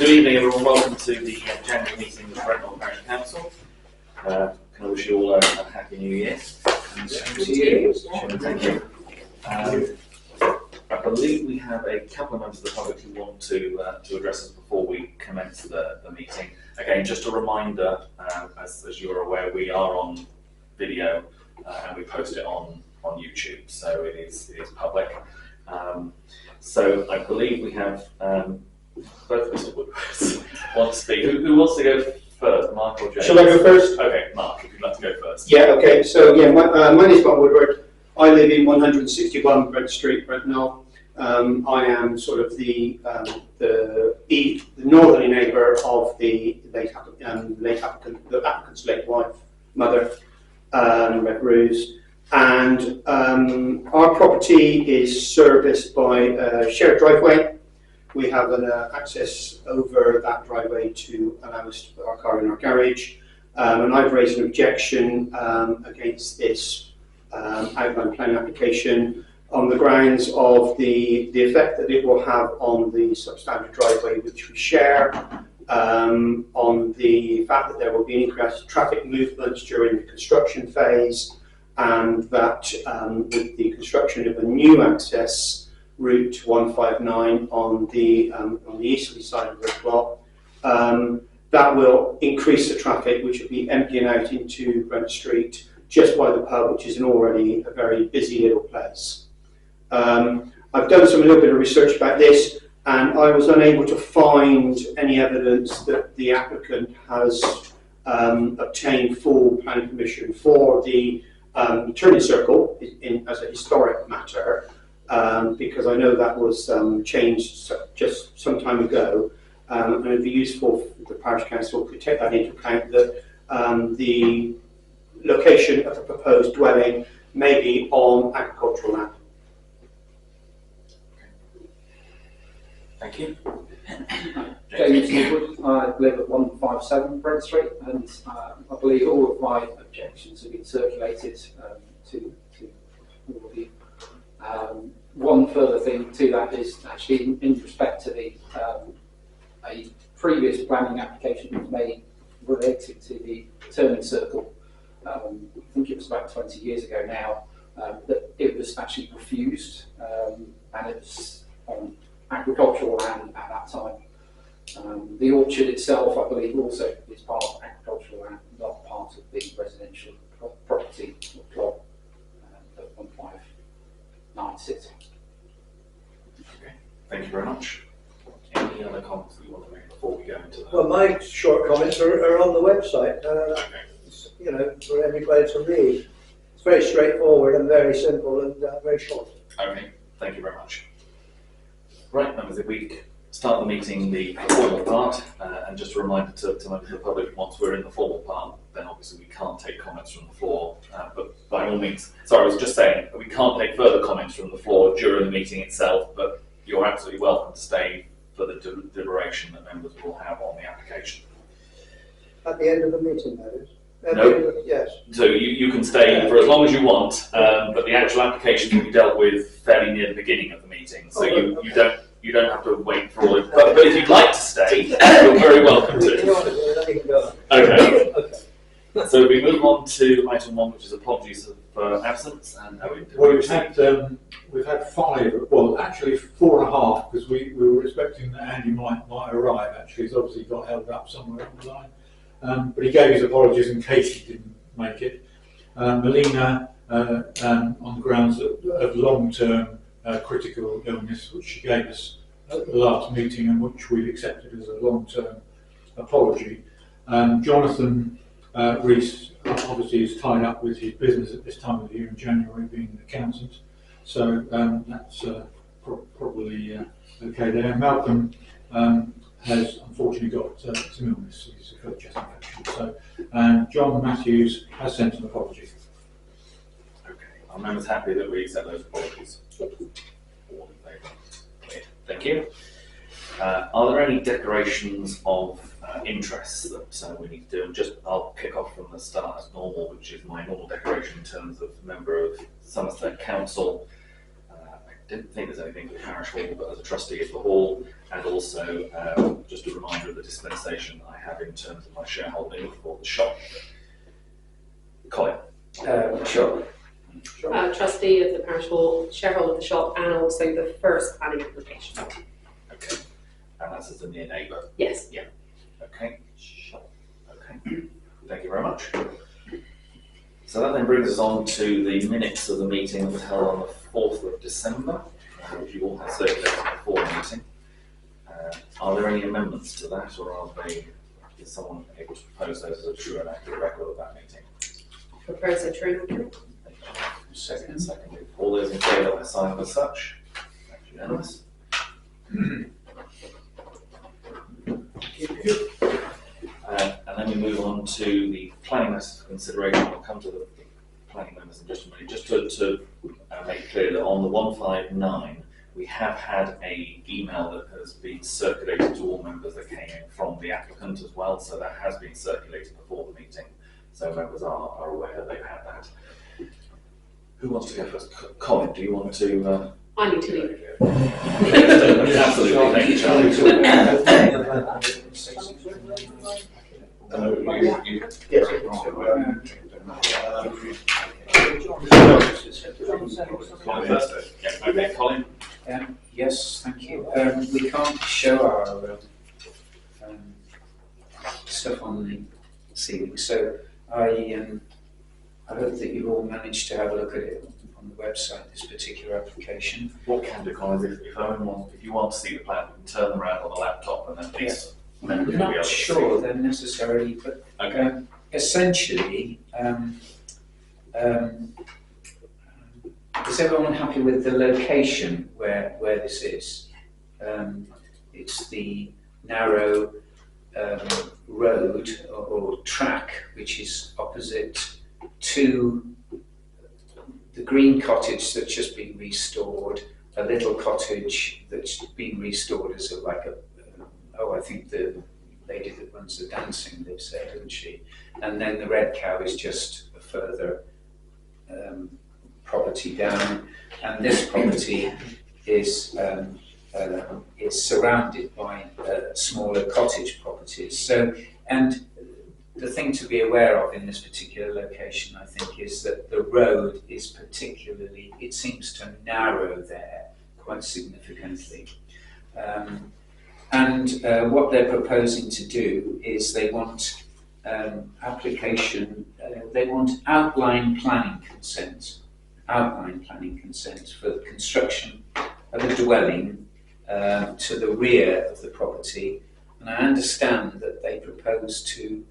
Good evening, everyone. Welcome to the January meeting of the Brent Knoll Parish Council. Can I wish you all a happy New Year? And to you. Thank you. I believe we have a couple of members of the public who want to address us before we commence the meeting. Again, just a reminder, as you're aware, we are on video and we post it on YouTube, so it is public. So I believe we have both Mr. Woodwards want to speak. Who wants to go first, Mark or James? Shall I go first? Okay, Mark, if you'd like to go first. Yeah, okay. So, yeah, my name is Mark Woodward. I live in 161 Brent Street, Brent Knoll. I am sort of the northerly neighbour of the applicant's late wife, mother, Red Ruse. And our property is serviced by a shared driveway. We have an access over that driveway to allow us to put our car in our garage. And I've raised an objection against this outline plan application on the grounds of the effect that it will have on the substandard driveway which we share, on the fact that there will be increased traffic movements during the construction phase, and that with the construction of a new access route 159 on the easterly side of the block, that will increase the traffic, which will be emptying out into Brent Street just by the pub, which is already a very busy little place. I've done a little bit of research about this, and I was unable to find any evidence that the applicant has obtained full planning permission for the turning circle as a historic matter, because I know that was changed just some time ago, and it would be useful if the parish council could take that into account, that the location of the proposed dwelling may be on agricultural land. Thank you. James Woodward. I live at 157 Brent Street, and I believe all of my objections have been circulated to all of you. One further thing to that is actually in respect to the a previous planning application that was made related to the turning circle. I think it was about 20 years ago now, that it was actually refused, and it was on agricultural land at that time. The orchard itself, I believe, also is part of agricultural land, not part of the residential property or plot that 159 sits on. Okay, thank you very much. Any other comments that you want to make before we go into that? Well, my short comments are on the website, for everybody to read. It's very straightforward and very simple and very short. Okay, thank you very much. Right, members, if we start the meeting, the formal part, and just a reminder to members of the public, once we're in the formal part, then obviously we can't take comments from the floor, but by all means, sorry, I was just saying, we can't take further comments from the floor during the meeting itself, but you're absolutely welcome to stay for the deliberation that members will have on the application. At the end of the meeting, that is. No. Yes. So you can stay for as long as you want, but the actual application will be dealt with fairly near the beginning of the meeting. So you don't have to wait for all of it. But if you'd like to stay, you're very welcome to. Okay. So we move on to item 1, which is apologies for absence. And we've had 5, well actually 4.5, because we were expecting that Andy might arrive. Actually, he's obviously got held up somewhere on the line. But he gave his apologies in case he didn't make it. Melina, on the grounds of long-term critical illness, which she gave us at the last meeting and which we've accepted as a long-term apology. Jonathan Rees obviously is tied up with his business at this time of the year in January, being an accountant. So that's probably okay there. Malcolm has unfortunately got some illness, he's got chest infection. So, and John Matthews has sent an apology. Okay, our members happy that we accept those apologies. Thank you. Are there any declarations of interests that we need to do? And just I'll kick off from the start as normal, which is my normal declaration in terms of member of Somerset Council. I didn't think there's anything for the parish hall, but as a trustee of the hall, and also just a reminder of the dispensation I have in terms of my shareholding for the shop. Colin. Sure. Trustee of the parish hall, shareholder of the shop, and also the first planning application. Okay. And that's as a near neighbour. Yes. Yeah. Okay. Okay. Thank you very much. So that then brings us on to the minutes of the meeting that was held on the 4th of December, which you all had circulated before the meeting. Are there any amendments to that, or is someone able to propose those as a true and accurate record of that meeting? Propose a true and accurate. Second. All those in favour are signed as such. That's unanimous. And then we move on to the planning matters for consideration. I'll come to the planning members in just a minute. Just to make clear that on the 159, we have had an email that has been circulated to all members that came in from the applicant as well. So that has been circulated before the meeting. So members are aware that they've had that. Who wants to go first? Colin, do you want to? I need to leave. Absolutely, thank you, Charlie. Yes. Colin first. Yeah, okay, Colin. Yes, thank you. We can't show our stuff on the ceiling, so I hope that you all managed to have a look at it on the website, this particular application. What can do, Colin, is if you want to see the plan, you can turn them around on the laptop and then at least members will be able Not to sure they're necessarily, but Okay. essentially, is everyone happy with the location where this is? It's the narrow road or track which is opposite to the green cottage that's just been restored, a little cottage that's been restored as I think the lady that runs the dancing lives there, doesn't she? And then the red cow is just a further property down, and this property is surrounded by smaller cottage properties. So, and the thing to be aware of in this particular location, I think, is that the road is particularly, it seems to narrow there quite significantly. What they're proposing to do is they want they want outline planning consent for the construction of a dwelling to the rear of the property. And I understand that they propose to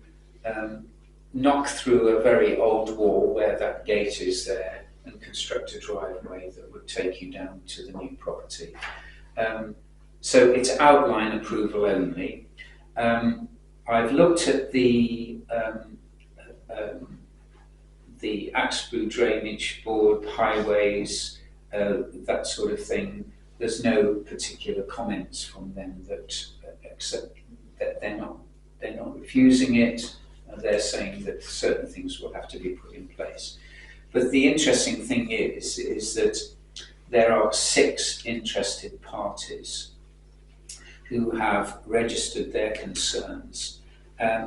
knock through a very old wall where that gate is there and construct a driveway that would take you down to the new property. So it's outline approval only. I've looked at the Axboo Drainage Board, highways, that sort of thing. There's no particular comments from them except that they're not refusing it. They're saying that certain things will have to be put in place. But the interesting thing is that there are 6 interested parties who have registered their concerns.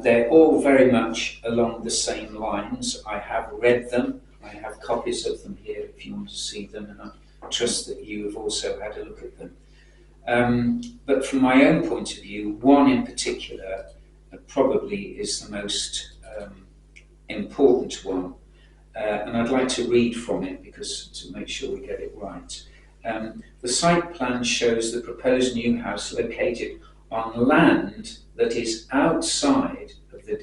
They're all very much along the same lines. I have read them. I have copies of them here if you want to see them, and I trust that you have also had a look at them. But from my own point of view, one in particular probably is the most important one. And I'd like to read from it to make sure we get it right. The site plan shows the proposed new house located on land that is outside of the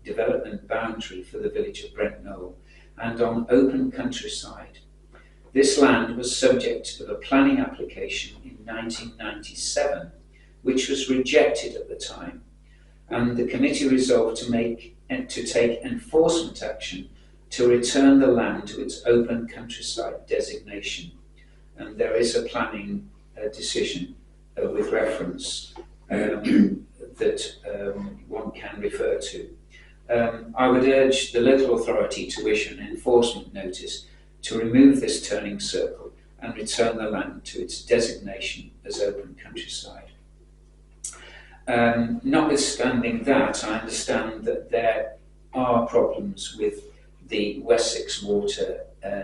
development boundary for the village of Brent Knoll and on open countryside. This land was subject to a planning application in 1997, which was rejected at the time, and the committee resolved to take enforcement action to return the land to its open countryside designation. And there is a planning decision with reference that one can refer to. I would urge the local authority to issue an enforcement notice to remove this turning circle and return the land to its designation as open countryside. Notwithstanding that, I understand that there are problems with the Wessex water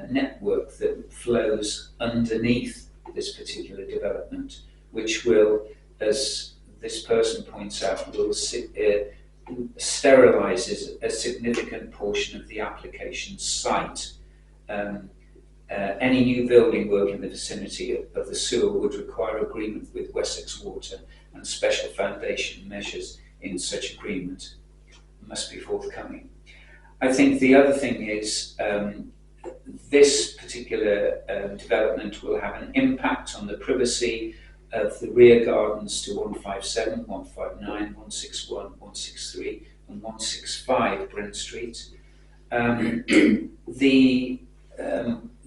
network that flows underneath this particular development, which will, as this person points out, will sterilises a significant portion of the application site. Any new building work in the vicinity of the sewer would require agreement with Wessex Water, and special foundation measures in such agreement must be forthcoming. I think the other thing is this particular development will have an impact on the privacy of the rear gardens to 157, 159, 161, 163 and 165 Brent Street.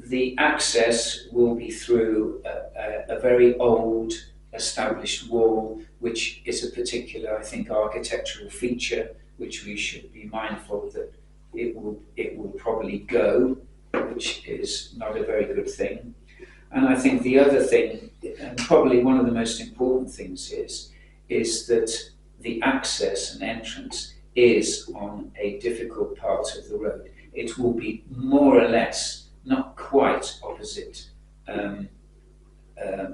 The access will be through a very old established wall, which is a particular, I think, architectural feature which we should be mindful that it will probably go, which is not a very good thing. And I think the other thing, and probably one of the most important things, is that the access and entrance is on a difficult part of the road. It will be more or less, not quite opposite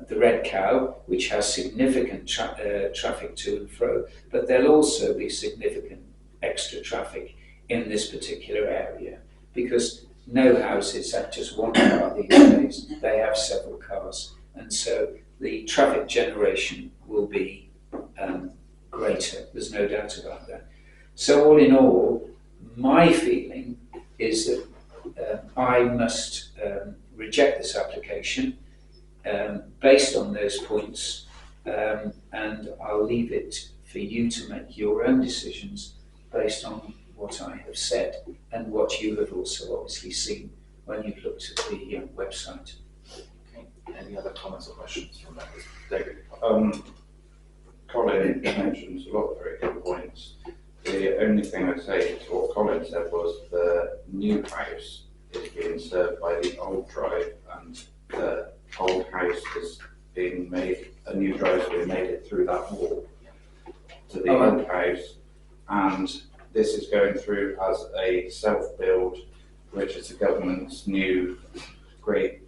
the Red Cow, which has significant traffic to and fro, but there'll also be significant extra traffic in this particular area, because no houses have just one car these days, they have several cars, and so the traffic generation will be greater, there's no doubt about that. So all in all, my feeling is that I must reject this application based on those points, and I'll leave it for you to make your own decisions based on what I have said and what you have also obviously seen when you've looked at the website. Okay. Any other comments or questions from members? David? Colin mentions a lot of very good points. The only thing I'd say to what Colin said was the new house is being served by the old drive, and the old house is being made, a new drive is being made it through that wall to the old house, and this is going through as a self-build, which is the government's new great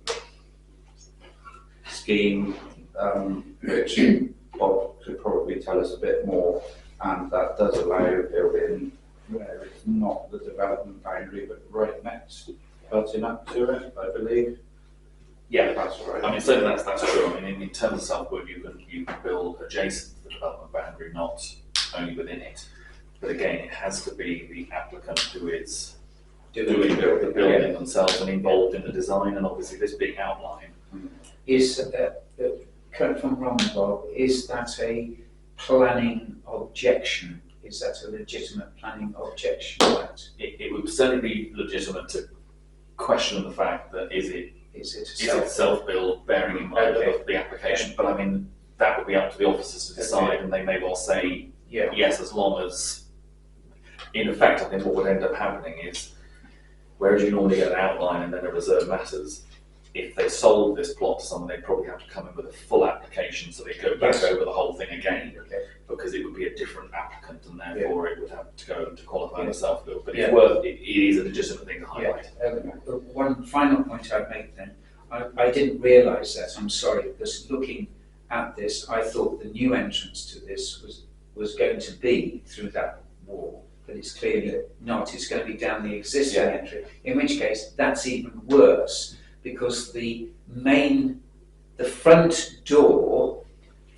scheme, which Bob could probably tell us a bit more, and that does allow building where it's not the development boundary, but right next, butting up to it, I believe. Yeah, That's right. I mean, certainly that's true. I mean, in terms of self-build, you can build adjacent to the development boundary, not only within it. But again, it has to be the applicant who is doing the building themselves and involved in the design, and obviously this being outlined. Is, correct if I'm wrong, Bob, is that a planning objection? Is that a legitimate planning objection? It would certainly be legitimate to question the fact that is it self-build, bearing in mind the application, but I mean, that would be up to the officers to decide, and they may well say yes, as long as, in effect, I think what would end up happening is, whereas you normally get an outline and then a reserve matters, if they sold this plot to someone, they'd probably have to come in with a full application, so they go back over the whole thing again, because it would be a different applicant, and therefore it would have to go to qualify the self-build. But it is a legitimate thing to highlight. One final point I'd make then, I didn't realise that, I'm sorry, because looking at this, I thought the new entrance to this was going to be through that wall, but it's clearly not. It's going to be down the existing entry, in which case that's even worse, because the front door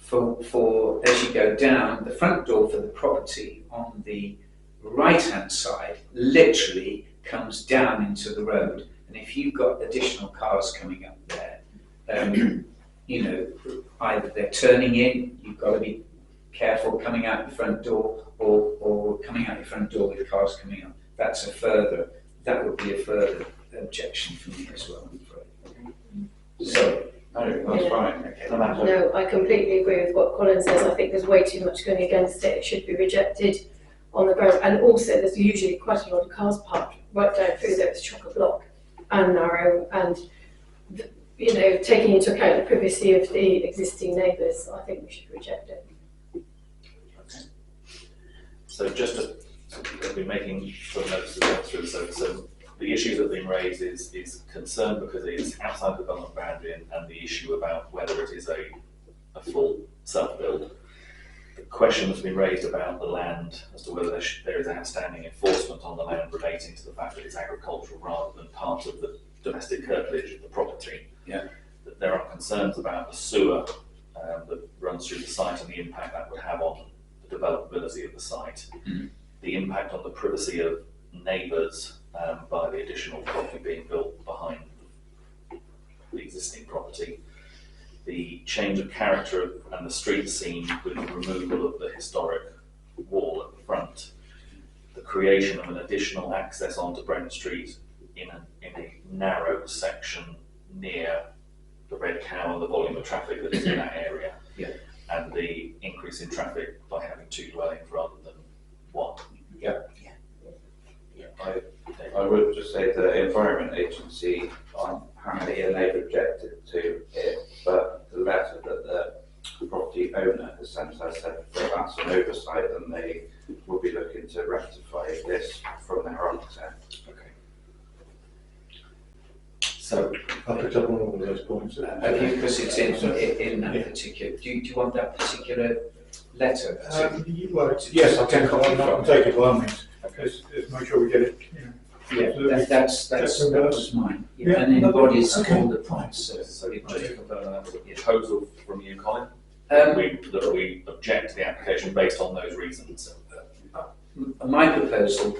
for as you go down, the front door for the property on the right hand side literally comes down into the road, and if you've got additional cars coming up there, you know, either they're turning in, you've got to be careful coming out the front door, or coming out the front door with cars coming up. That would be a further objection for me as well, I'm afraid. So, no, that's fine. Okay. No, I completely agree with what Colin says. I think there's way too much going against it. It should be rejected on the ground. And also, there's usually quite a lot of cars parked right down through there. It's chock-a-block and narrow. And taking into account the privacy of the existing neighbours, I think we should reject it. Okay. So just to, I've been making sort of notes as we go through. So the issues that have been raised is concern because it is outside the development boundary and the issue about whether it is a full self-build. The question that's been raised about the land as to whether there is outstanding enforcement on the land relating to the fact that it's agricultural rather than part of the domestic curtilage of the property. Yeah. That there are concerns about the sewer that runs through the site and the impact that would have on the developability of the site. Mm-hmm. The impact on the privacy of neighbours by the additional property being built behind the existing property. The change of character and the street scene with the removal of the historic wall at the front, the creation of an additional access onto Brent Street in a narrow section near the Red Cow and the volume of traffic that is in that area, yeah. And the increase in traffic by having 2 dwellings rather than 1. Yeah. I would just say the Environment Agency on Hamley and they've objected to it, but the letter that the property owner has sent us said that that's an oversight and they will be looking to rectify this from their architect. Okay. So I'll pick up on all of those points. Because it's in that particular. Do you want that particular letter? Well, yes, I can. I'll take it by all means. Let's make sure we get it. Yeah, that was mine. Yeah. Yeah. And embodies all the points. So just to confirm that's a proposal from you, Colin, Um, that we object to the application based on those reasons. My proposal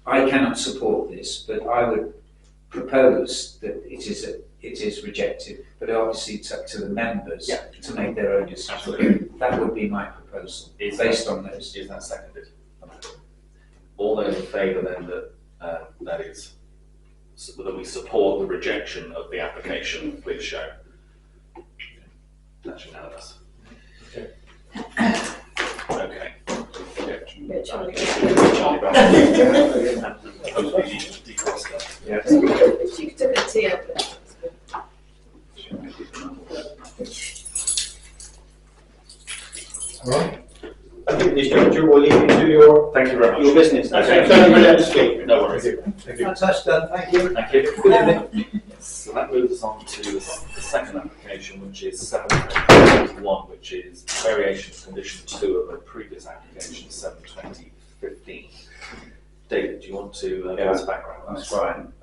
I cannot support this, but I would propose that it is rejected. But obviously, it's up to the members to make their own decision. Absolutely. That would be my proposal, based on those. Is that seconded? All those in favour then that is that we support the rejection of the application, please show. That's unanimous. Okay. Okay. Yeah, Charlie. Charlie Brown. Hopefully defroster. Yes. If you took a tea out there. All right. I think this juncture will lead you to your Thank you very much. business. Okay. So you let us speak. No worries. Thank you. Fantastic, thank you. Thank you. Good evening. So that moves us on to the second application, which is 721, which is variation of condition 2 of a previous application, 72015. David, do you want to give us a background on That's this? fine.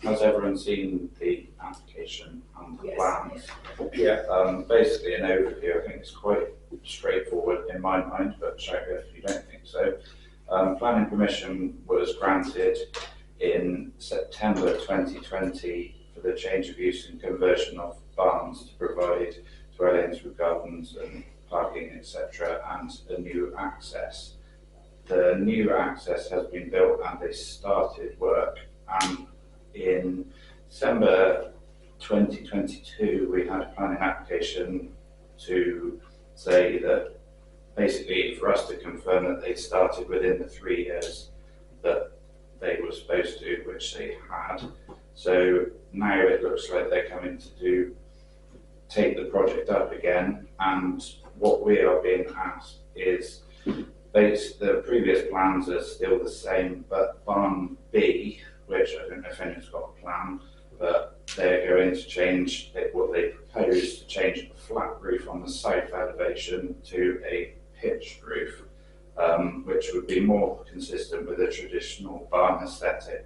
Has everyone seen the application and the Yes. plans? Yeah. Basically an overview. I think it's quite straightforward in my mind, but shout if you don't think so. Planning permission was granted in September 2020 for the change of use and conversion of barns to provide dwellings with gardens and parking, etc., and a new access. The new access has been built and they started work, and in December 2022 we had a planning application to say that basically for us to confirm that they started within the 3 years that they were supposed to, which they had. So now it looks like they're coming to take the project up again, and what we are being asked is the previous plans are still the same, but barn B, which I don't know if anyone's got a plan, but they're going to change what they propose to change a flat roof on the south elevation to a pitched roof, which would be more consistent with a traditional barn aesthetic,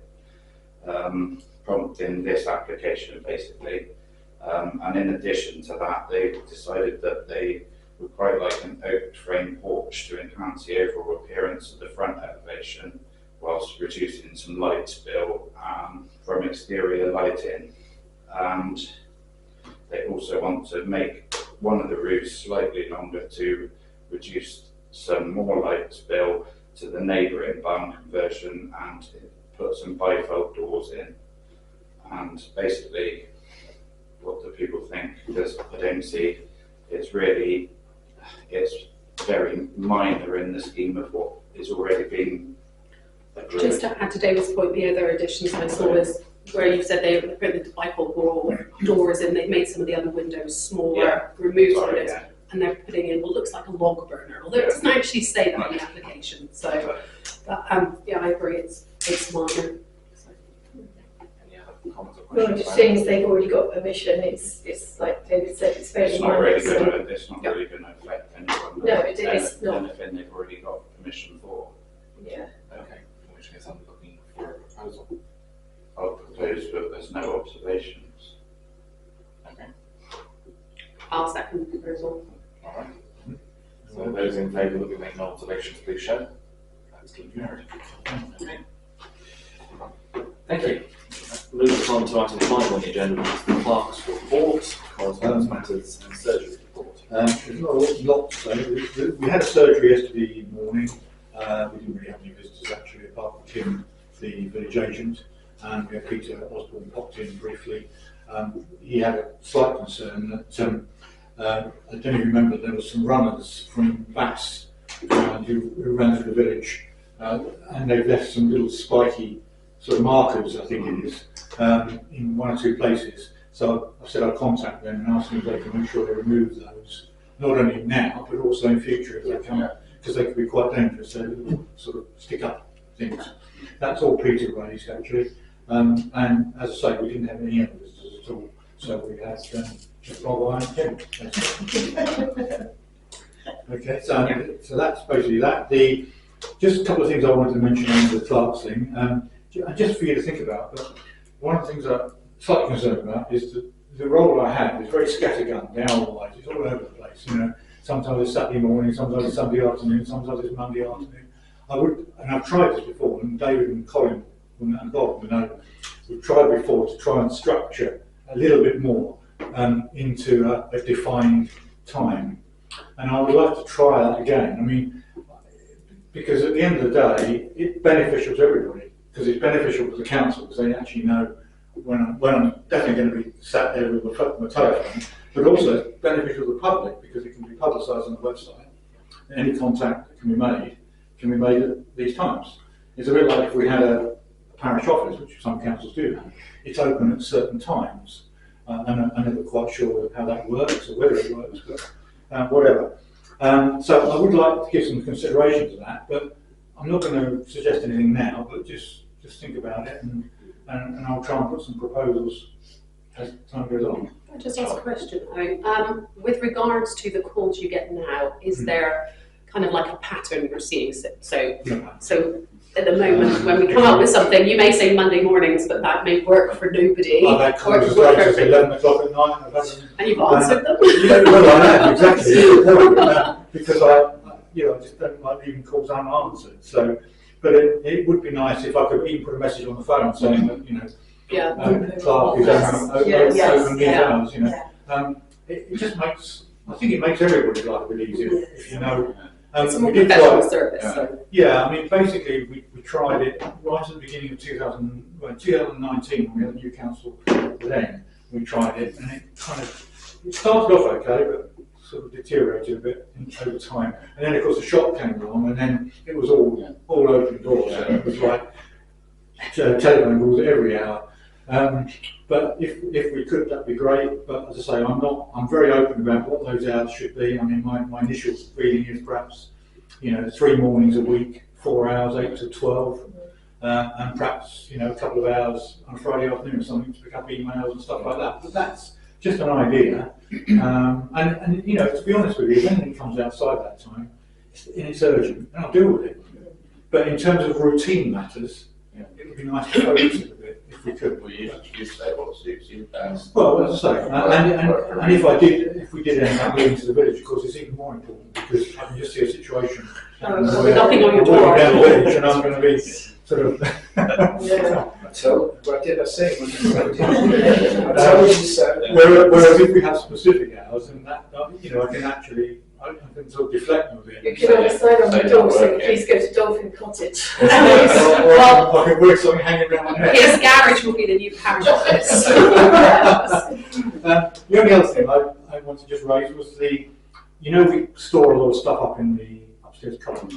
prompting this application basically. And in addition to that, they decided that they would quite like an oak frame porch to enhance the overall appearance of the front elevation, whilst reducing some light spill from exterior lighting. And they also want to make one of the roofs slightly longer to reduce some more light spill to the neighbouring barn conversion and put some bifold doors in. And basically, what do people think? Because I don't see, it's very minor in the scheme of what is already being agreed. Just to add to David's point, the other additions I saw was where you said they put the bifocal doors in, they've made some of the other windows smaller, removed Sorry, windows, and they're putting in what looks like a log burner, although it doesn't actually say that in the application. So, but, yeah, I agree, it's minor. So. Any other comments or Well, questions? just seeing as they've already got permission, it's like David said, it's fairly It's not minor. really so- going to, it's not really going to affect anyone. No, it is not. Anything they've already got permission for. Yeah. Okay, in which case I'm looking for a proposal. I'll propose, but there's no observations. Okay, I'll second the proposal. all right. So those in favour that we make no observations, please show. That's deemed carried. Okay. Thank you. Move us on to item 5 on the agenda, which is the clerk's report, correspondence matters and surgery report. There's not a lot to say. We had a surgery yesterday morning. We didn't really have any visitors actually, apart from Tim, the village agent, and we had Peter Osborne popped in briefly. He had a slight concern that I don't even remember, there were some runners from Bass who ran through the village, and they've left some little spiky sort of markers, I think it is, in one or two places. So I said I'd contact them and ask them if they can make sure they remove those, not only now, but also in future if they can, because they could be quite dangerous, so little sort of stick up things. That's all Peter raised actually, and as I say, we didn't have any other visitors at all, so we had just Bob and Tim. Okay, so that's basically that. Just a couple of things I wanted to mention on the clerks thing, just for you to think about. But one of the things I'm slightly concerned about is that the role I have is very scattergun, the hour-wise. It's all over the place. You know, sometimes it's Saturday morning, sometimes it's Sunday afternoon, sometimes it's Monday afternoon. And I've tried this before, and David and Colin and Bob, you know, we've tried before to try and structure a little bit more into a defined time. And I would like to try that again. I mean, because at the end of the day, it's beneficial to everybody, because it's beneficial to the council, because they actually know when I'm definitely going to be sat there with my telephone, but also it's beneficial to the public, because it can be publicised on the website. Any contact that can be made at these times. It's a bit like if we had a parish office, which some councils do now, it's open at certain times. And I'm never quite sure how that works or whether it works, but whatever. So I would like to give some consideration to that, but I'm not going to suggest anything now, but just think about it, and I'll try and put some proposals as time goes on. Can I just ask a question though? With regards to the calls you get now, is there kind of like a pattern you're seeing? So at the moment, when we come up with something, you may say Monday mornings, but that may work for nobody. I've had calls as late as 11 o'clock at night. And you've answered them? Yeah, well, I have, exactly. Because I just don't like leaving calls unanswered. So, but it would be nice if I could even put a message on the phone saying that, Clark is open these hours, It just makes, I think it makes everybody's life a bit easier, if you know. It's a more professional service. Yeah, I mean, basically, we tried it right at the beginning of 2019, when we had a new council then. We tried it, and it started off okay, but sort of deteriorated a bit over time. And then, of course, the shop came along, and then it was all open doors. So it was like telephone calls every hour. But if we could, that'd be great. But as I say, I'm very open about what those hours should be. I mean, my initial feeling is perhaps, 3 mornings a week, 4 hours, 8 to 12, and perhaps, a couple of hours on a Friday afternoon or something to pick up emails and stuff like that. But that's just an idea. And to be honest with you, if anything comes outside that time, and it's urgent, and I'll deal with it. But in terms of routine matters, it would be nice to focus it a bit if we could. Well, you say what suits you best. Well, as I say, and if we did end up moving to the village, of course, it's even more important, because I can just see a situation. Nothing on your I'm walking door. down the village, and I'm going to be sort of. So, what did I say? What you said. Whereas if we have specific hours, and that I can actually. I can sort of deflect with it. You can have a sign on the door saying, please go to Dolphin Cottage. I can work something hanging around my neck. His garage will be the new parish office. The only other thing I wanted to just raise was we store a lot of stuff up in the upstairs cupboard,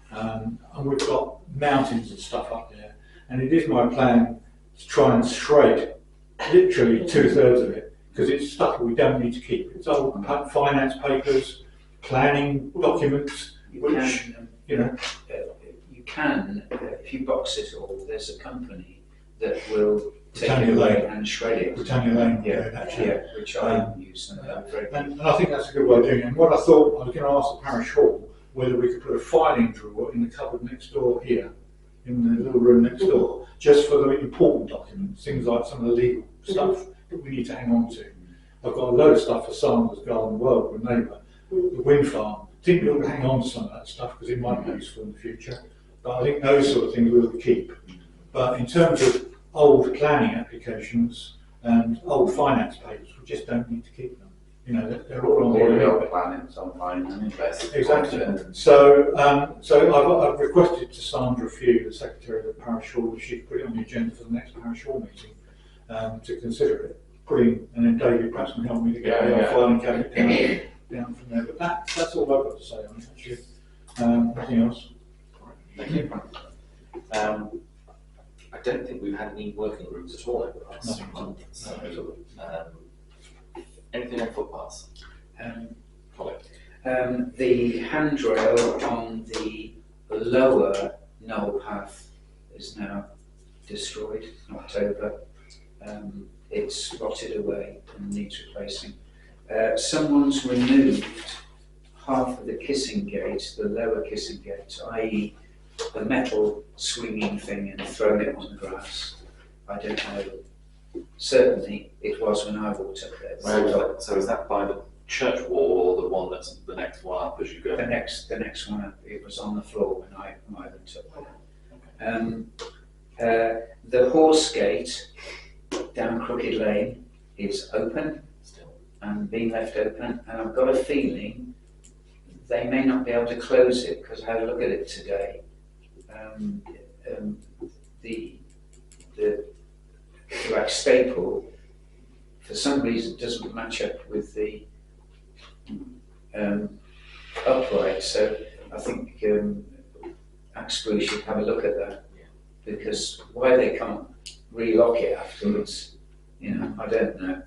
and we've got mountains of stuff up there, and it is my plan to try and shred literally 2/3 of it, because it's stuff that we don't need to keep. It's old finance papers, planning documents, which, you know. You can, if you box it all, there's a company that will take Britannia it away Lane. and shred it. Britannia Lane, Yeah, actually. yeah, which I use. And I'm very And I think that's a good way of doing it. And what I thought, I was going to ask the parish hall whether we could put a filing drawer in the cupboard next door here, in the little room next door, just for the important documents, things like some of the legal stuff that we need to hang on to. I've got a load of stuff for Sanders Garden World, with neighbour, the wind farm. I think we'll hang on to some of that stuff because it might be useful in the future. But I think those sort of things we'll keep. But in terms of old planning applications and old finance papers, we just don't need to keep them. You know, they're all on All the the old planning's online anyway. Exactly. So I've requested to Sandra Few, the secretary of the parish hall, if she could put it on the agenda for the next parish hall meeting to consider it. And then David perhaps can help me to get the filing cabinet down from there. But that's all I've got to say on it, actually. Nothing else. Thank you. I don't think we've had any working groups at all over the last month. So, anything on footpaths? Colin? The handrail on the lower Knoll path is now destroyed, knocked over. It's rotted away and needs replacing. Someone's removed half of the kissing gate, the lower kissing gate, i.e. the metal swinging thing, and thrown it on the grass. I don't know. Certainly it was when I walked up there. So is that by the church wall or the one that's the next one up as you go? The next one up. It was on the floor when I went up there. The horse gate down Crooked Lane is open Still. and being left open, and I've got a feeling they may not be able to close it because I had a look at it today. The like staple for some reason doesn't match up with the upright, so I think Axbury should have a look at that, because why they can't relock it afterwards, you know, I don't know.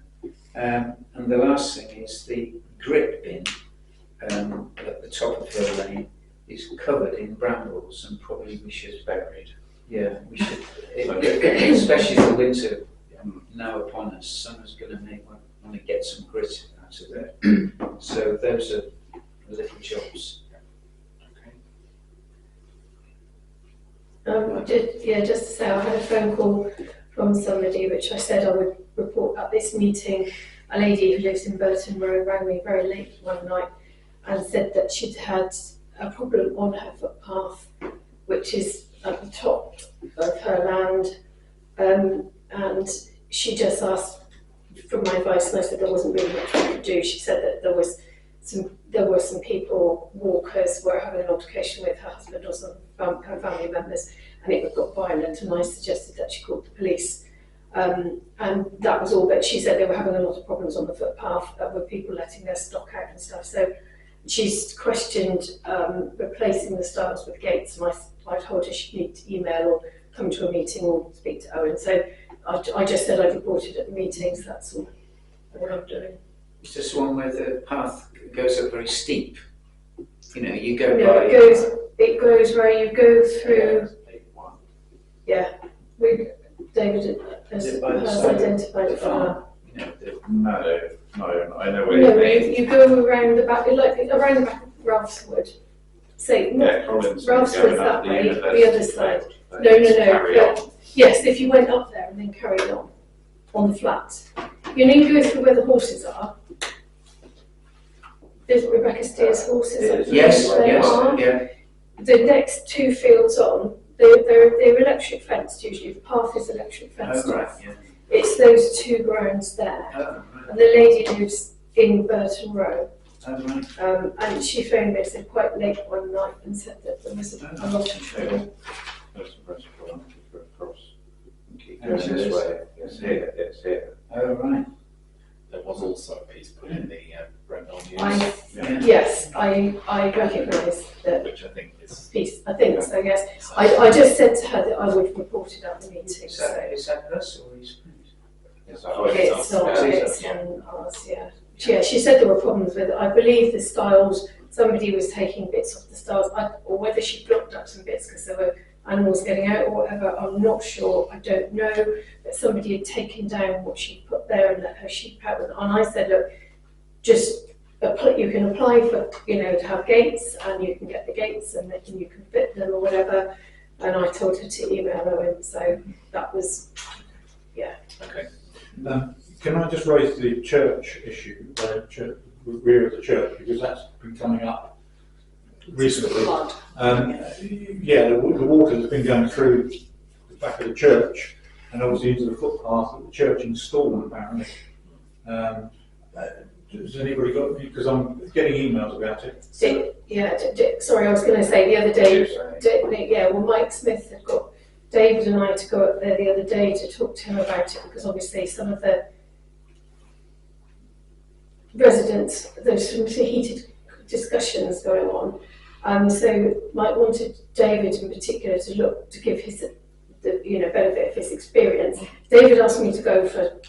And the last thing is the grit bin at the top of Hill Lane is covered in brambles, and probably we should Buried. Yeah, we should, especially the winter now upon us. Summer's going to want to get some grit out of there. So those are little jobs. Just to say, I had a phone call from somebody which I said I would report at this meeting. A lady who lives in Burton Row rang me very late one night and said that she'd had a problem on her footpath, which is at the top of her land, and she just asked for my advice, and I said there wasn't really much we could do. She said that there were some people, walkers, were having an altercation with her husband or some her family members, and it got violent, and I suggested that she called the police. And that was all, but she said they were having a lot of problems on the footpath with people letting their stock out and stuff. So she's questioned replacing the stars with gates, and I told her she'd need to email or come to a meeting or speak to Owen. So I just said I'd reported at the meetings, that's all I'm doing. It's just one where the path goes up very steep. You know, you go No, by. it goes where you go through. Yeah, David has identified it. You know, No, I know what No, you mean. you go around the back, like around the back of Ralphswood. So not Collins Ralphswood's that way, the other side. No. Yes, if you went up there and then carried on the flat. You need to go through where the horses are. There's Rebecca Steer's horses. Yes, yeah. The next 2 fields on, they're electric fenced usually. The path is electric fenced. Oh, right, yeah. It's those 2 grounds there. Oh, right. And the lady lives in Burton Row. Oh, right. And she phoned me, said quite late one night, and said that there was a lot of trouble. That's the first one to go across. Keep going this way. It's here. Oh, right. There was also a piece put in the Brent Knoll News, Yes, I recognise that which I think is. piece. I think so. Yes, I just said to her that I would report it at the meeting. meeting. Is So that us or his friends? It's it's not, it's on ours, yeah. Yeah, she said there were problems with it. I believe the stiles, somebody was taking bits off the stiles, or whether she blocked up some bits because there were animals getting out or whatever, I'm not sure, I don't know. But somebody had taken down what she put there and let her sheep out. And I said, look, just you can apply for, to have gates, and you can get the gates and then you can fit them or whatever. And I told her to email her, and so that was, yeah. Okay. Can I just raise the church issue, the rear of the church, because that's been coming up recently. Flood. The water has been going through the back of the church and obviously into the footpath that the church installed, apparently. Has anybody got, because I'm getting emails about it. Sorry, I was going to say the other day, Mike Smith had got David and I to go up there the other day to talk to him about it, because obviously some of the residents, there's some heated discussions going on. So Mike wanted David in particular to give his benefit of his experience. David asked me to go for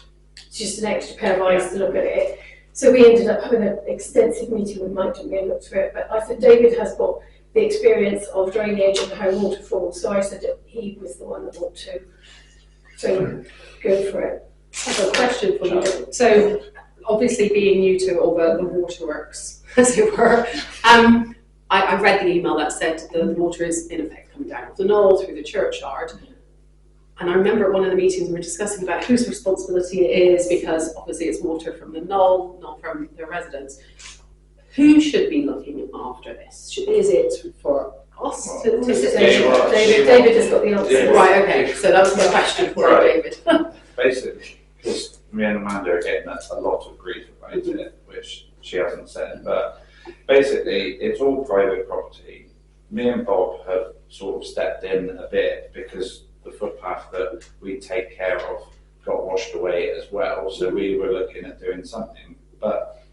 just an extra pair of eyes to look at it. So we ended up having an extensive meeting with Mike and we looked through it. But I said David has got the experience of drainage and how water falls. So I said that he was the one that ought to go for it. I have a question for you. So, obviously being new to all the waterworks, as it were, I read the email that said the water is in effect coming down off the knoll through the churchyard. And I remember at one of the meetings we were discussing about whose responsibility it is, because obviously it's water from the knoll, not from the residents. Who should be looking after this? Is it for us to say? David has got the answer. Yeah. Right, okay, so that was my question for David. Basically, because me and Amanda are getting a lot of grief about it, which she hasn't said, but basically it's all private property. Me and Bob have sort of stepped in a bit because the footpath that we take care of got washed away as well, so we were looking at doing something. But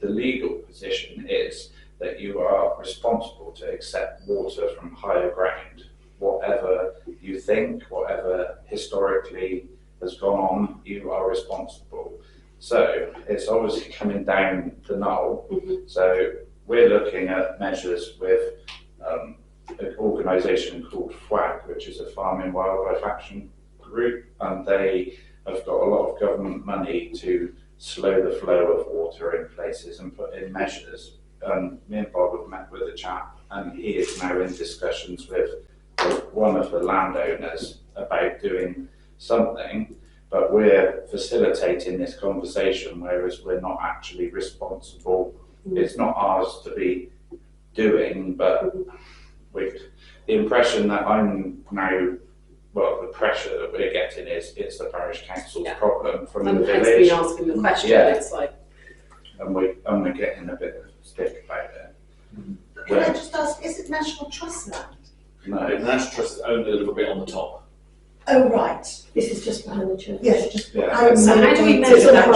the legal position is that you are responsible to accept water from higher ground. Whatever you think, whatever historically has gone on, you are responsible. So it's obviously coming down the knoll. So we're looking at measures with an organisation called FWAG, which is a Farming Wildlife Action Group, and they have got a lot of government money to slow the flow of water in places and put in measures. Me and Bob have met with a chap, and he is now in discussions with one of the landowners about doing something, but we're facilitating this conversation, whereas we're not actually responsible. It's not ours to be doing, but the impression that I'm now, well, the pressure that we're getting is it's the parish council's problem from the village. And me asking the question, it's like... And we're getting a bit of a stick about it. Can I just ask, is it National Trust land? No, the National Trust is only a little bit on the top. Oh, right. This is just behind the church. Yes, just. Yeah. So how do we measure that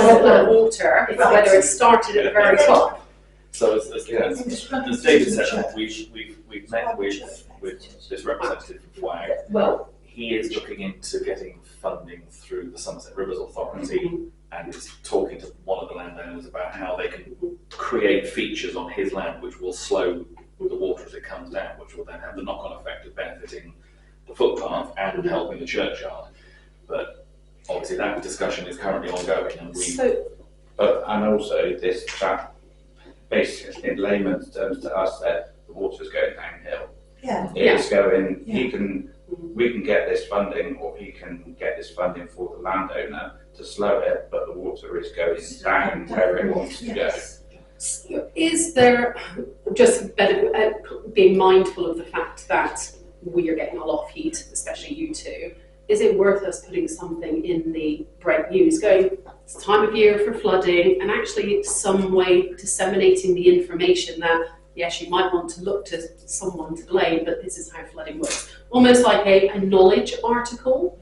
water, whether it started at the very top? So as David said, we've met with this representative from FWAG. Well, he is looking into getting funding through the Somerset Rivers Authority and is talking to one of the landowners about how they can create features on his land which will slow the water as it comes down, which will then have the knock-on effect of benefiting the footpath and helping the churchyard. But obviously that discussion is currently ongoing, and and also this chap, basically in layman's terms to us, said the water's going downhill. Yeah. It's going. We can get this funding, or he can get this funding for the landowner to slow it, but the water is going down where it wants to go. Is there, just being mindful of the fact that we are getting a lot of heat, especially you two, is it worth us putting something in the Brent News going, it's time of year for flooding, and actually some way disseminating the information that, yes, you might want to look to someone to blame, but this is how flooding works. Almost like a knowledge article.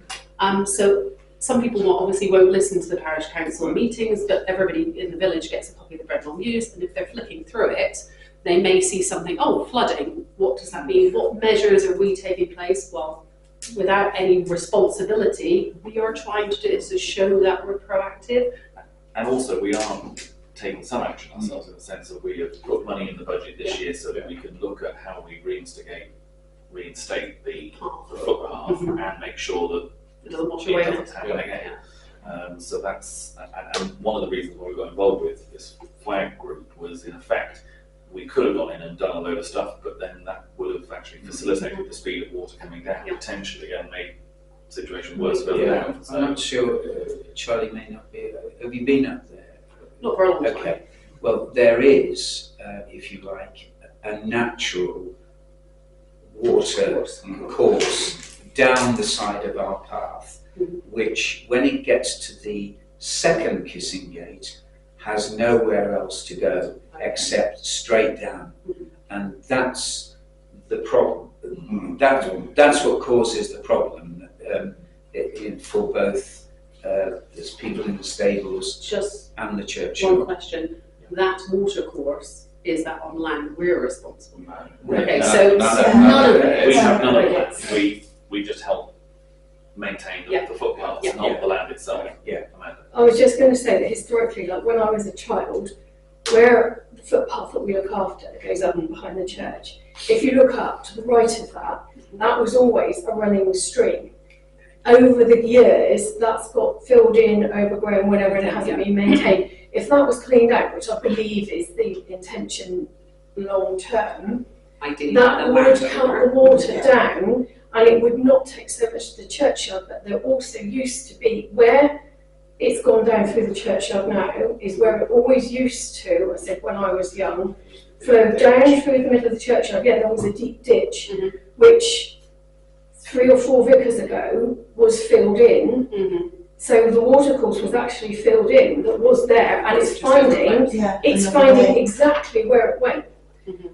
So some people obviously won't listen to the parish council meetings, but everybody in the village gets a copy of the Brent Knoll News, and if they're flicking through it, they may see something, oh, flooding, what does that mean? What measures are we taking place? Well, without any responsibility, we are trying to do is to show that we're proactive. And also, we are taking some action ourselves in the sense that we have put money in the budget this year so that we can look at how we reinstate the footpath and make sure that It doesn't wash it away. doesn't happen again. So that's, and one of the reasons why we got involved with this flag group was, in effect, we could have gone in and done a load of stuff, but then that would have actually facilitated the speed of water coming down potentially and made the situation worse further down. I'm not sure, Charlie may not be, have you been up there? Not for a long time. Okay, well, there is, if you like, a natural water course down the side of our path, which, when it gets to the second kissing gate, has nowhere else to go except straight down, and that's the problem. That's what causes the problem for both there's people in the stables Just and the church. one question. That water course, is that on land we're responsible for? Okay, No, so none of it. We have none of Yes. that. We just help maintain the footpaths, Yeah. not the land itself. Yeah. Amanda. I was just going to say that historically, like when I was a child, where the footpath that we look after that goes up and behind the church, if you look up to the right of that, that was always a running stream. Over the years, that's got filled in, overgrown, whatever, and it hasn't been maintained. If that was cleaned out, which I believe is the intention long term, ideally that the would land cut owner. the water down, and it would not take so much to the churchyard. But there also used to be, where it's gone down through the churchyard now, is where it always used to, I said when I was young, flow down through the middle of the churchyard. Yeah, there was a deep ditch, which 3 or 4 vicars ago was filled in. So the water course was actually filled in, that was there, and it's finding exactly where it went,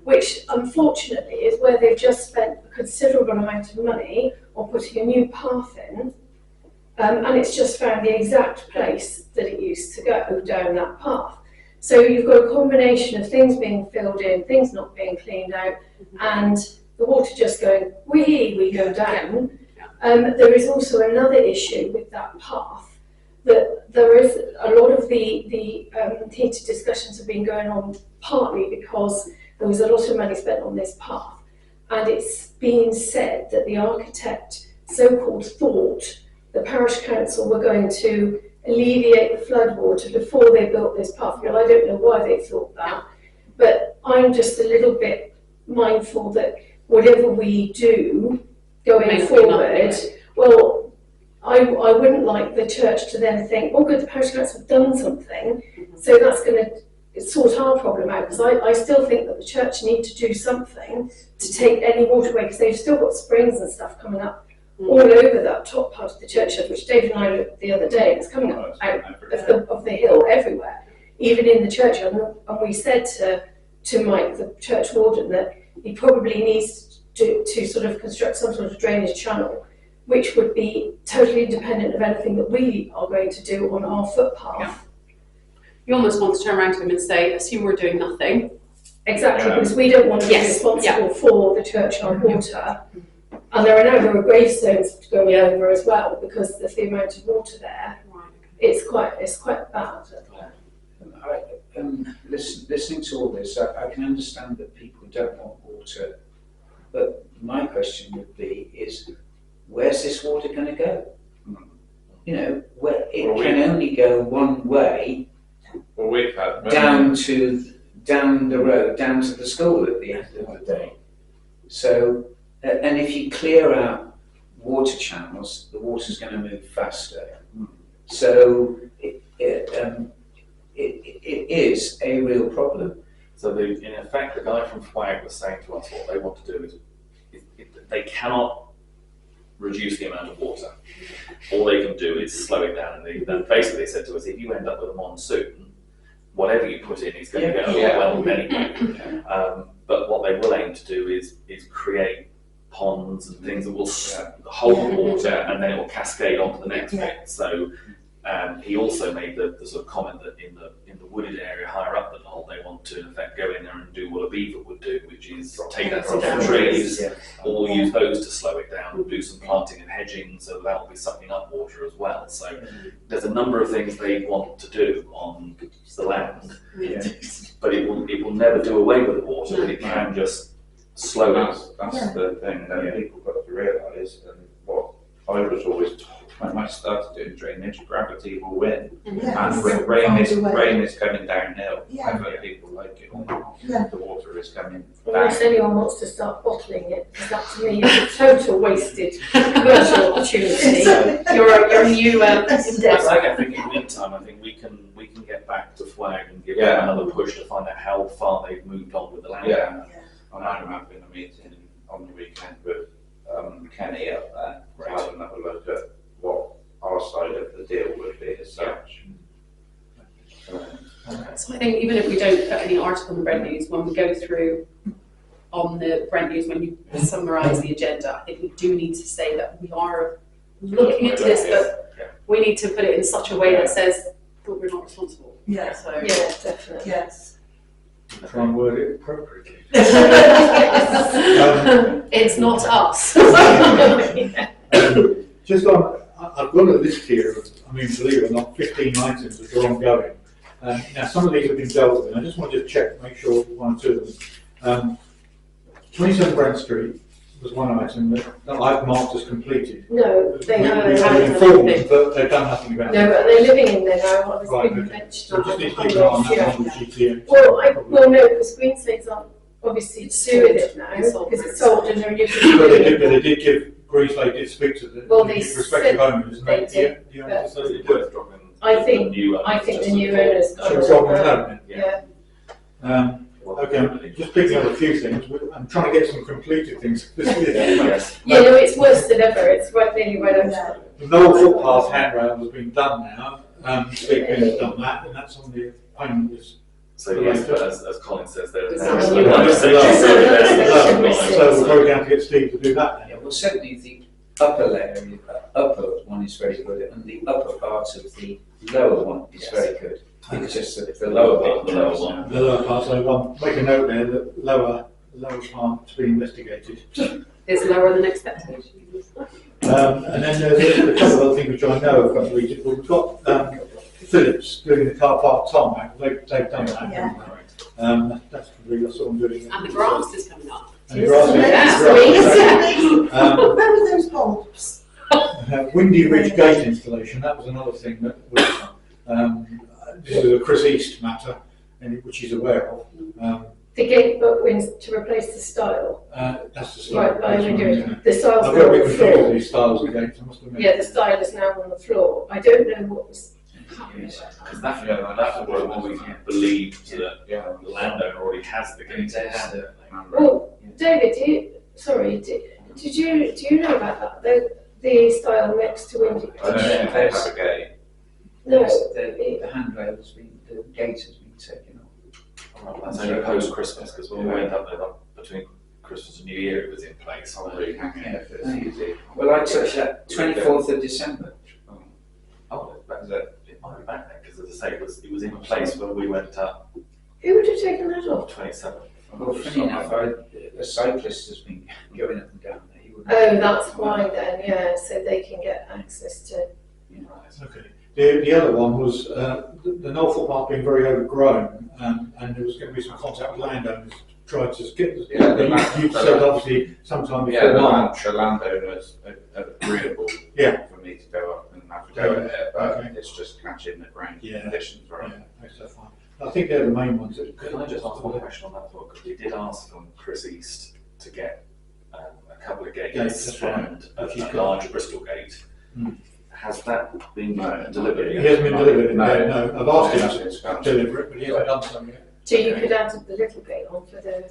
which unfortunately is where they've just spent a considerable amount of money on putting a new path in, and it's just found the exact place that it used to go down that path. So you've got a combination of things being filled in, things not being cleaned out, and the water just going, we go down. There is also another issue with that path, that there is a lot of the heated discussions have been going on partly because there was a lot of money spent on this path, and it's been said that the architect so-called thought the parish council were going to alleviate the floodwater before they built this path. Well, I don't know why they thought that, but I'm just a little bit mindful that whatever we do going forward, well, I wouldn't like the church to then think, oh good, the parish council have done something, so that's going to sort our problem out, because I still think that the church need to do something to take any water away, because they've still got springs and stuff coming up all over that top part of the churchyard, which David and I looked the other day, and it's coming up out of the hill everywhere, even in the churchyard, and we said to Mike, the church warden, that he probably needs to sort of construct some sort of drainage channel, which would be totally independent of anything that we are going to do on our footpath. You almost want to turn around to him and say, assume we're doing nothing. Exactly, because we don't want to be responsible for the churchyard water. And there are gravestones going over as well because of the amount of water there. It's quite bad. Listening to all this, I can understand that people don't want water, but my question would be is, where's this water going to go? You know, where it can only go one way, down the road, down to the school at the end of the day. So, and if you clear out water channels, the water's going to move faster. So it is a real problem. So in effect, the guy from FWAG was saying to us what they want to do is they cannot reduce the amount of water. All they can do is slow it down. And basically they said to us, if you end up with a monsoon, whatever you put in is going to get overwhelmed anyway. But what they will aim to do is create ponds and things that will hold the water, and then it will cascade onto the next bit. So he also made the sort of comment that in the wooded area higher up the knoll, they want to in effect go in there and do what a beaver would do, which is take that from the trees, or use those to slow it down. we'll do some planting and hedging, so that will be sucking up water as well. So there's a number of things they want to do on the land, but it will never do away with the water, but it can just slow it. That's the thing that people got to realise, and what I was always taught when I started doing drainage, gravity will win. And when rain is coming downhill, whether people like it or not, the water is coming Unless down. anyone wants to start bottling it, because that to me is a total wasted commercial opportunity. Your new I think in the meantime, I think we can get back to Flag and give them another push to find out how far they've moved on with the land. Yeah, and I remember in a meeting on the weekend with Kenny up there, to have another look at what our side of the deal would be as such. So I think even if we don't put any article in the Brent News, when we go through on the Brent News, when you summarise the agenda, I think we do need to say that we are looking into this, but we need to put it in such a way that says, but we're not responsible. Yeah. So Yeah, definitely. Yes. Try and word it appropriately. it's not us. Just on, I've got a list here of, I mean, believe it or not, 15 items that are ongoing. Now, some of these have been dealt with, and I just want to just check, make sure one or two of them. 27 Brent Street was one item that I've marked as completed. No, they haven't. We've been informed, but they've done nothing about it. No, but they're living in there now. What has Right, been okay. mentioned. So just need to keep an eye on that one with GTM. Well, no, because Green States aren't obviously to do with it now It's sold. because it's sold and they're But they did give, Greenslade did speak to the they respective owners. they and did, the but- owners said they It's did. worth dropping I think new the new owners got So it. drop them down Yeah. then. Okay, I'm just picking up a few things. I'm trying to get some completed things this year. Yes. Yeah, no, it's worse than ever. It's nearly right over. The Knoll footpath handrail has been done now. Speaking has done that, and that's on the payment list. So yes, but as Colin says, there's There's no another one. So we're probably going to get Steve to do that then. Yeah, well, certainly the upper layer, upper one is very good, and the upper part of the lower one is very good. It's just that the lower part, The lower one. The lower part, so make a note there that lower part to be investigated. It's lower than expected. And then there's a couple of other things which I know have completed. We've got Phillips doing the car park tarmac. They've done that. Yeah. haven't they? That's complete. That's what I'm doing. And the grass is coming up. And the grass is- Yeah. Where were those bulbs? Windy Ridge gate installation. That was another thing that was. This is a Chris East matter, which he's aware of. The gate but wins to replace the style. That's the style. Right, by window. The style's I've now got a on bit the confused with floor. these styles of gates, I must admit. Yeah, the style is now on the floor. I don't know what was. Because that's what we believed that the landowner already has the gates. Well, David, do you know about that? The style next to Windy I don't Ridge. think they have a gate. No, the handrail has been, the gate has been taken off. That's only post Christmas, because when we went up there between Christmas and New Year, it was in place. Probably hanging if it's easy. Well, I took that 24th of December. Oh, it might be back then, because as I say, it was in place when we went up who would have taken that off? 27th. Well, funny enough, a cyclist has been going up and down there. He wouldn't- Oh, that's why then, yeah, so they can get access to. Okay. The other one was the Knoll footpath being very overgrown, and there was going to be some contact with landowners to try to get. You said obviously sometime before March. The landowners are agreeable for me to go up and have a go at it, but it's just catching the ground conditions right. Yeah, that's fine. I think they're the main ones. Could I just ask one question on that one? Because we did ask from Chris East to get a couple of gates That's right. and a large Bristol gate. Has that been delivered He yet? hasn't been delivered. No. I've asked him It's to deliver it, but he hasn't done so yet. So you could add the little gate on for the.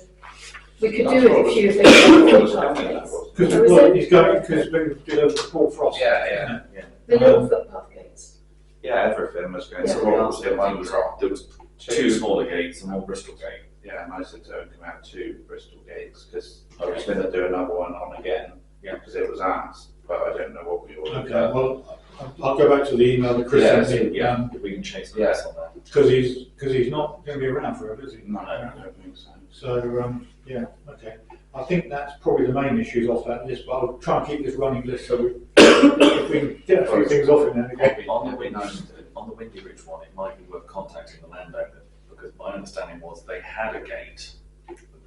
We could do it if you think It was the coming, that gates. was. Because Oh, is it? he's going because we did Paul Frost. Yeah. The little footpath gates. Yeah, everything was going Yeah. to So we roll asked in him, one drop. there was two smaller gates and one Bristol gate. Yeah, and I said to him, come out 2 Bristol gates, because I was going to do another one on again, because it was asked, but I don't know what we ordered. Okay, well, I'll go back to the email that Chris sent me. If we can chase Chris on that. Because he's not going to be around forever, is he? No, I don't think so. So, yeah, okay. I think that's probably the main issues off that list, but I'll try and keep this running list so if we can get a few things off it now and again. On the Windy Ridge one, it might be worth contacting the landowner, because my understanding was they had a gate.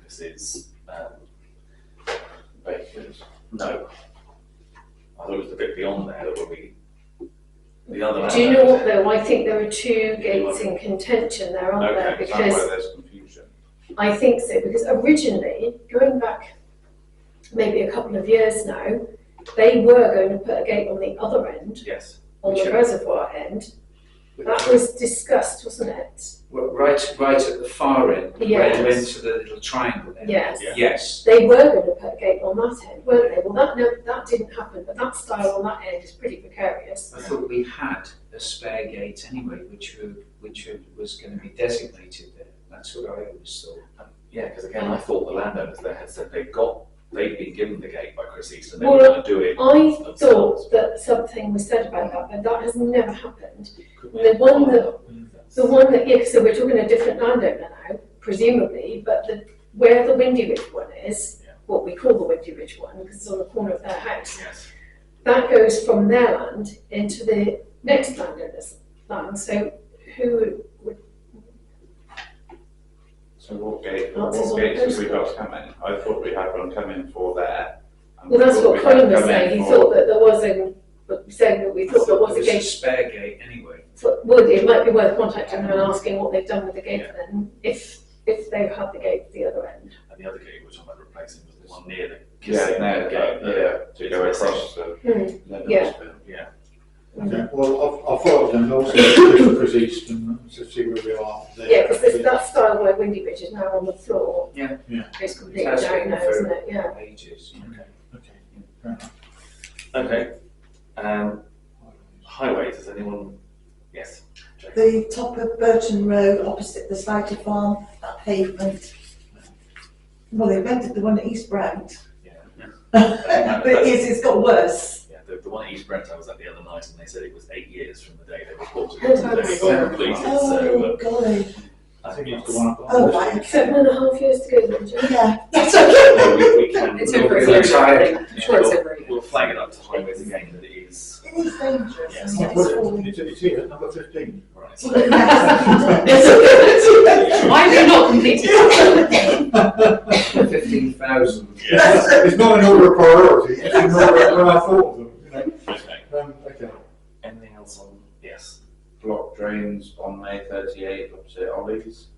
This is, no. I thought it was a bit beyond there that would be the other. Do you know what though? I think there are two gates in contention there, aren't there? That's Because where there's confusion. I think so, because originally, going back maybe a couple of years now, they were going to put a gate on the other end, Yes. on the reservoir end. That was discussed, wasn't it? Well, right at the far end, where Yes. you went to the little triangle there. Yes. Yeah. Yes. They were going to put a gate on that end, weren't they? Well, that didn't happen, but that style on that end is pretty precarious. I thought we had a spare gate anyway, which was going to be designated there. That's what I always thought. Yeah, because again, I thought the landowners there had said they'd been given the gate by Chris East and they Well, were going to do it I themselves. thought that something was said about that, but that has never happened. The one that, yeah, so we're talking a different landowner now, presumably, but where the Windy Ridge one is, what we call the Windy Ridge one, because it's on the corner of their house, Yes. that goes from their land into the next landowner's land. So who would, So what gates Answers on have we the got coming? I thought we had one coming for there. And well, that's we thought what we had Colin was coming saying. He for- thought that there was saying that we thought there was a a gate. spare gate anyway. Well, it might be worth contacting them and asking what they've done with the gate then, if they've had the gate at the other end. And the other gate which I might replace was the one near the Yeah, casino no, gate. to go across the Yeah. Yeah. Okay, well, I'll follow up then, also with Chris East and to see where we are there. Yeah, because that style where Windy Ridge is now on the floor. Yeah. Yeah. It's completely It has down been now, for isn't it? Yeah. ages. Okay, fair enough. Okay. Highways, is anyone? Yes. Jake. The top of Burton Road, opposite the Slighty Farm, that pavement. Well, they invented the one at East Brent. Yeah. But it's got worse. Yeah, the one at East Brent I was at the other night, and they said it was 8 years from the day they reported Oh, it to the day that's it got completed. Oh, So golly. I think It's it's the one I've got. Oh, right, okay. 7.5 years to go then, Jim. Yeah, that's okay. we can. It's over a We'll year, try I it. think. I'm sure it's over a year. We'll flag it up to highways again that it is. It is dangerous. Yes. I mean, it's falling. It's here at number 15. Right. Why have you not completed? 15,000. Yes. It's not in order of priority, it's in order of where I thought of them, you know. Okay. Okay. Anything else on? Yes. block drains on May 38 opposite Ollie's.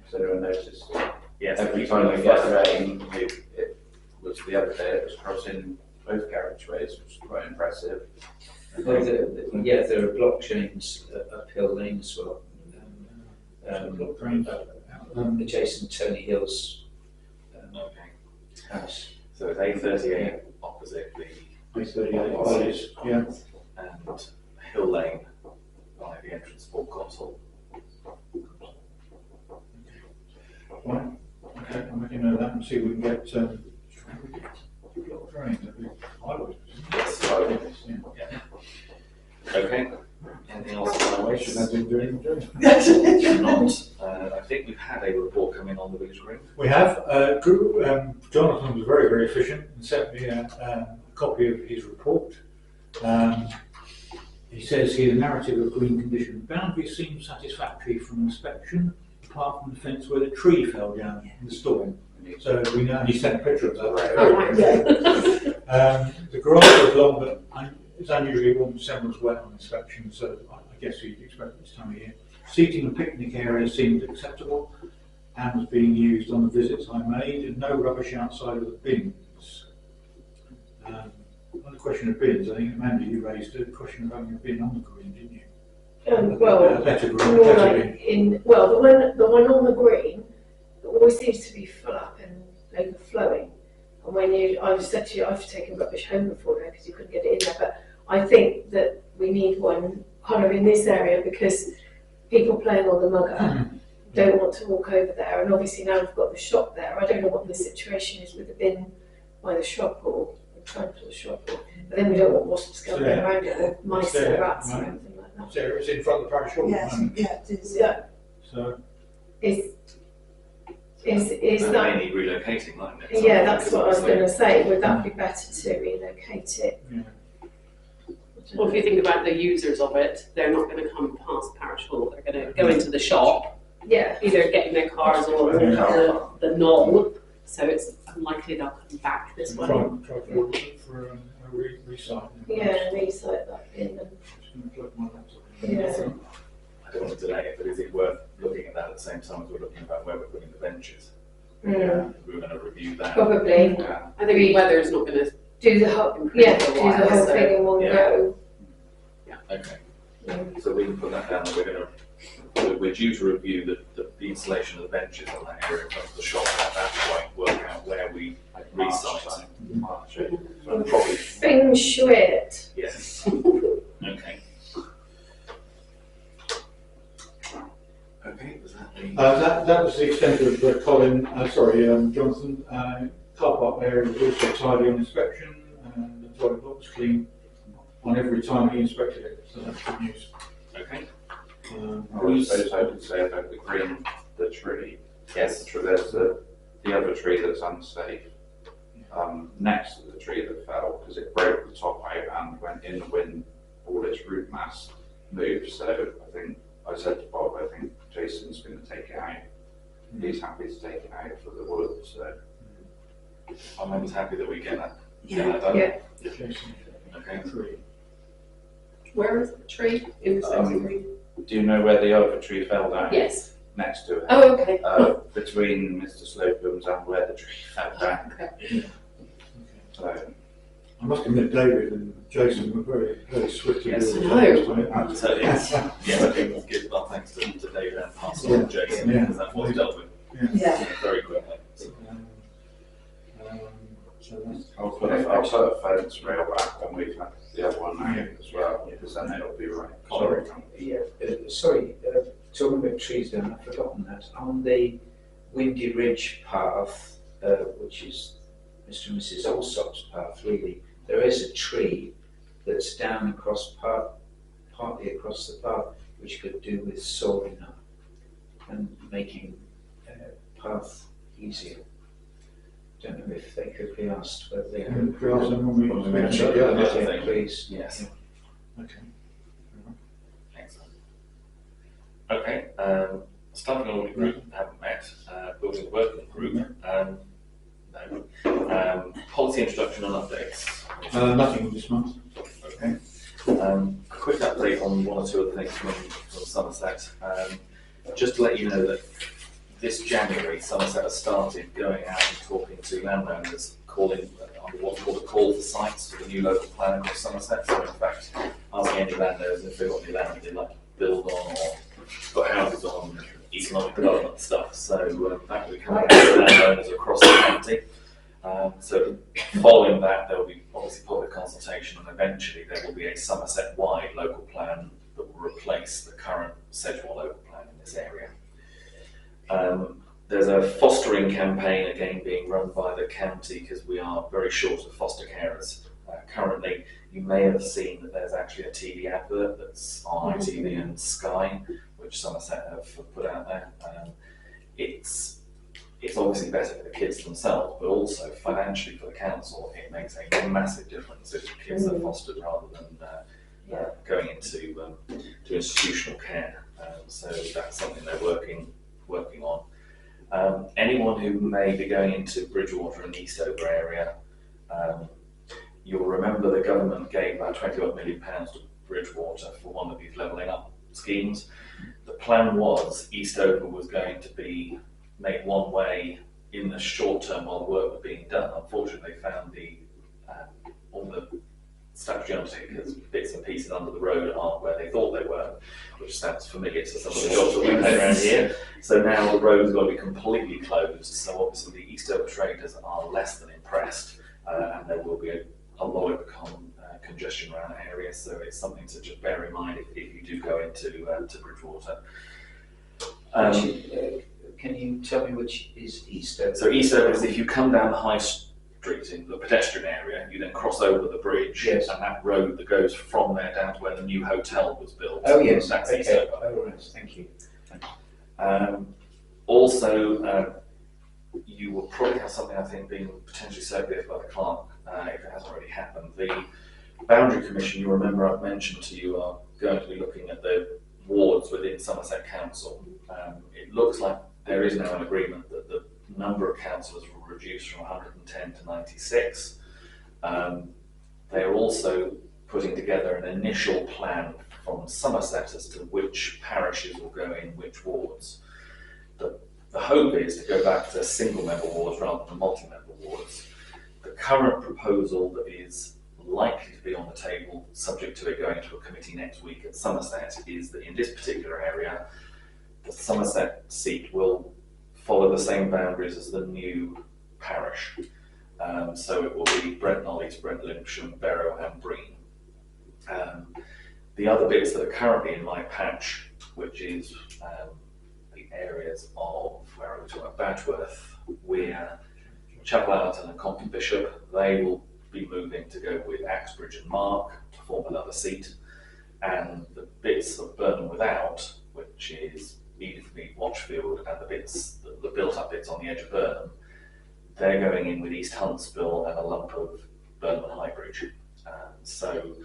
Has anyone noticed? Yes. Every time we get rain, it was the other day, it was crossing both carriageways, which is quite impressive. Well, yeah, there are block chains up Hill Lane as well. Adjacent to Tony Hill's Okay. house. So it's A38 opposite the A38, yeah. and Hill Lane by the entrance for Cotswold. Right, okay, I'm making note of that and see if we can get, block drains, highways. Yeah. Okay. Anything else on highways? Should have been doing. Not. I think we've had a report come in on the village green. We have, Jonathan was very, very efficient and sent me a copy of his report. He says here, the narrative of green condition boundaries seems satisfactory from inspection, apart from the fence where the tree fell down in the storm. So we know, and he sent a picture of that. Oh, right. The grass was long, but it's unusually warm. December was wet on inspection, so I guess you'd expect this time of year. Seating and picnic areas seemed acceptable and was being used on the visits I made, and no rubbish outside of the bins. On the question of bins, I think Amanda, you raised a question of having a bin on the green, didn't you? Well, a better green, more better bin. like the one on the green always seems to be full up and overflowing. And when I've said to you, I've taken rubbish home before now because you couldn't get it in there, but I think that we need one kind of in this area because people playing on the mugger don't want to walk over there, and obviously now we've got the shop there. I don't know what the situation is with the bin by the shop or try and put a shop. But then we don't want wasps going Yeah. around it, or mice Yeah. or rats or Right. anything like that. So it's in front of the parish hall. Yes, isn't yeah, it is. Yeah. it? So Is That that? may need relocating, mightn't it? Yeah, that's what I was Obviously- going to say. Would that be better to relocate it? yeah. Well, if you think about the users of it, they're not going to come past Parish Hall. They're going to go into the shop, Yeah. either getting their cars or walk up the knoll. So it's unlikely they'll come back this way. Try for a recycling. Yeah, resite that in. And, Just going to plug my laptop in. yeah. I don't want to delay it, but is it worth looking at that at the same time as we're looking about where we're putting the benches? Mm. We're going to review that. Probably I think the weather's not going to. do the whole do the whole thing in one Yeah. go. Okay, Mm. so we can put that down, that we're due to review the installation of the benches on that area in front of the shop at that point, work out where we resite. March, eh? So probably, Feng shui it. yes. Okay. Okay, was that the? That was the extent of Jonathan. Car park area was also tidy on inspection, and the toilet block was clean on every time he inspected it, so that's good news. Okay. I suppose I could say about the green, the tree. Yes. There's the other tree that's unsafe, next to the tree that fell, because it broke the top out and went in the wind, all its root mass moved, so I said to Bob, I think Jason's going to take it out. He's happy to take it out for the wood, so. I'm always happy that we get that done. Yeah. Jason, Okay. 3. Where is the tree? In the centre green? Do you know where the other tree fell down? Yes. Next to it. Oh, okay. Between Mr. Slocum's and where the tree fell down. Okay. So, I must admit, David and Jason were very swift to Yes. do I it. know. So yes, I think we'll give our thanks to David and pass on to Jason, Yeah. because that was dealt with Yeah. very quickly. So that's, I'll put a fence rail back when we've had the other one out as well, because then it'll be right. Sorry. Talking about trees then, I've forgotten that. On the Windy Ridge path, which is Mr. and Mrs. Allsop's path really, there is a tree that's down across partly across the path, which could do with sawing up and making path easier. Don't know if they could be asked whether they could. we asked them when When we we mentioned yeah, the that's other it. thing. Please. Yes, Okay. excellent. Okay, staffing audit group haven't met, building working group, no. Policy introduction and updates. Nothing this month. Okay. A quick update on one or two other things from Somerset. Just to let you know that this January, Somerset has started going out and talking to landowners, calling on what's called a call for sites for the new local plan across Somerset. So in fact, asking any landowners if they've got any land they'd like to build on or put houses on, economic development stuff. So that will be coming out to landowners across the county. So following that, there will be obviously public consultation, and eventually there will be a Somerset-wide local plan that will replace the current Sedgemoor local plan in this area. There's a fostering campaign again being run by the county because we are very short of foster carers. Currently, you may have seen that there's actually a TV advert that's on ITV and Sky, which Somerset have put out there. It's obviously better for the kids themselves, but also financially for the council, it makes a massive difference if kids are fostered rather than going into to institutional care. So that's something they're working on. Anyone who may be going into Bridgewater and the Eastover area, you'll remember the government gave about £20 million to Bridgewater for one of these levelling up schemes. The plan was Eastover was going to be made one way in the short term while the work was being done. Unfortunately, they found all the statutory undertakers bits and pieces under the road aren't where they thought they were, which sounds familiar to some of the jobs that we've had around here. So now the road's got to be completely closed. So obviously the Eastover traders are less than impressed, and there will be a lot of congestion around the area. So it's something to just bear in mind if you do go into to Bridgewater. Can you tell me which is Eastover? So Eastover is if you come down the high street in the pedestrian area, you then cross over the bridge, Yes. and that road that goes from there down to where the new hotel was built. Oh, yes. That's Okay. Eastover. Oh, right. Thank you. Also, you will probably have something, I think, being potentially circulated by the clerk, if it hasn't already happened. The Boundary Commission, you remember I've mentioned to you, are going to be looking at the wards within Somerset Council. It looks like there is now an agreement that the number of councillors will reduce from 110 to 96. They are also putting together an initial plan from Somerset as to which parishes will go in which wards. The hope is to go back to single-member wards rather than multi-member wards. The current proposal that is likely to be on the table, subject to it going to a committee next week at Somerset, is that in this particular area, the Somerset seat will follow the same boundaries as the new parish. So it will be Brent Knoll, East Brent, Lyncham, Barrow and Breen. The other bits that are currently in my patch, which is the areas of, where are we talking about, Badgeworth, Weir, Chapel Allerton and Compton Bishop, they will be moving to go with Axbridge and Mark to form another seat. And the bits of Burnham Without, which is Edithmead, Watchfield, and the bits, the built-up bits on the edge of Burnham, they're going in with East Huntsville and a lump of Burnham and Highbridge. So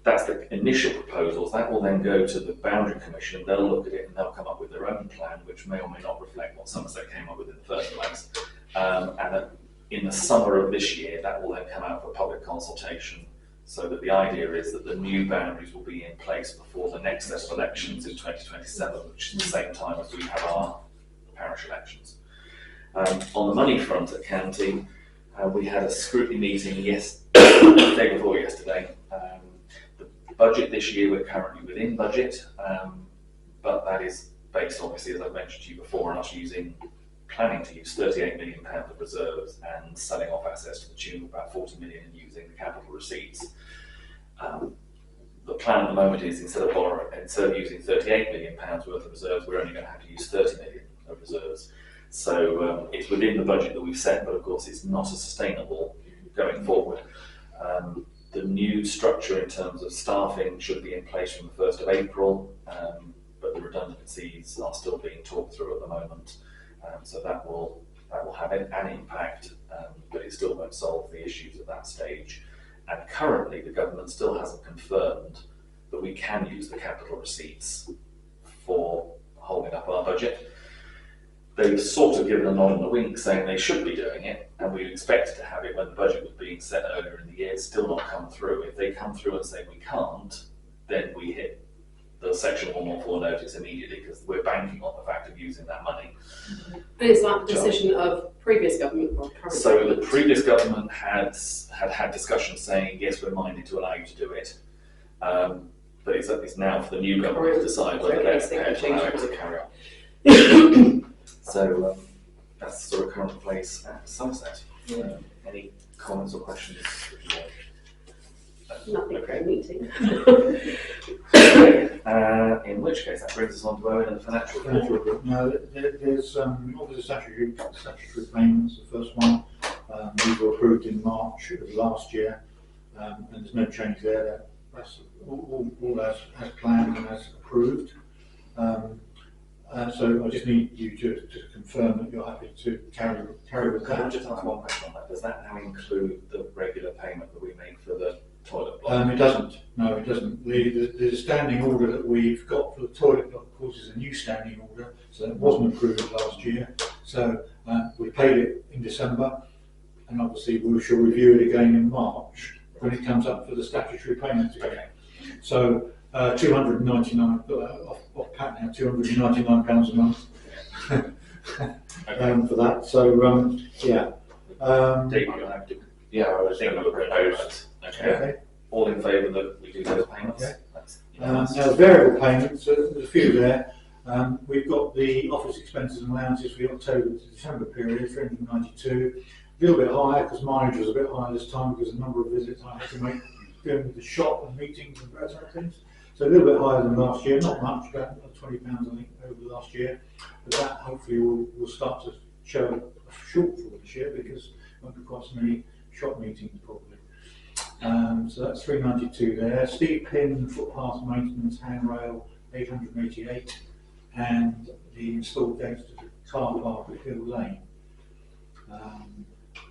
that's the initial proposals. That will then go to the Boundary Commission. They'll look at it and they'll come up with their own plan, which may or may not reflect what Somerset came up with in the first place. And in the summer of this year, that will then come out for public consultation, so that the idea is that the new boundaries will be in place before the next set of elections in 2027, which is the same time as we have our parish elections. On the money front at county, we had a scrutiny meeting the day before yesterday. The budget this year, we're currently within budget, but that is based, obviously, as I've mentioned to you before, on us planning to use £38 million of reserves and selling off assets to the tune of about 40 million and using the capital receipts. The plan at the moment is instead of using £38 million worth of reserves, we're only going to have to use 30 million of reserves. So it's within the budget that we've set, but of course it's not as sustainable going forward. The new structure in terms of staffing should be in place from the 1st of April, but the redundancies are still being talked through at the moment. So that will have an impact, but it still won't solve the issues at that stage. And currently the government still hasn't confirmed that we can use the capital receipts for holding up our budget. They've sort of given a nod and a wink saying they should be doing it, and we expected to have it when the budget was being set earlier in the year. It's still not come through. If they come through and say we can't, then we hit the Section 114 notice immediately, because we're banking on the fact of using that money. And is that the decision of previous government or current So government? the previous government had discussions saying, yes, we're minded to allow you to do it. But it's now for the new government to decide whether they're prepared to allow it to carry on. So that's the sort of current place at Somerset. Any comments or questions? Nothing for a meeting. In which case, that brings us on to Owen and the financial report. No, there's obviously statutory payments. The first one, these were approved in March of last year, and there's no change there. That's all as planned and as approved. So I just need you to confirm that you're happy to carry with Can I that. just ask one question on that? Does that now include the regular payment that we make for the toilet block? It doesn't. No, it doesn't. The standing order that we've got for the toilet block, of course, is a new standing order, so it wasn't approved last year. So we paid it in December, and obviously we shall review it again in March when it comes up for the statutory payments again. Okay. So 299 off pat now, £299 a month for that. So yeah. Dave, you'll have to. Yeah, I was Think thinking of a proposed. Okay. Okay. All in favour that we do those payments? Okay. That's Now, variable payments, there's a few there. We've got the office expenses and allowances for the October to December period, 392. A little bit higher because mileage was a bit higher this time because the number of visits I had to make going with the shop and meetings and those sort of things. So a little bit higher than last year, not much, about £20 I think over the last year. But that hopefully will start to show a shortfall this year because won't be quite so many shop meetings probably. So that's 392 there. Steve Pin, footpath maintenance, handrail, 888, and the installed gates to the car park at Hill Lane.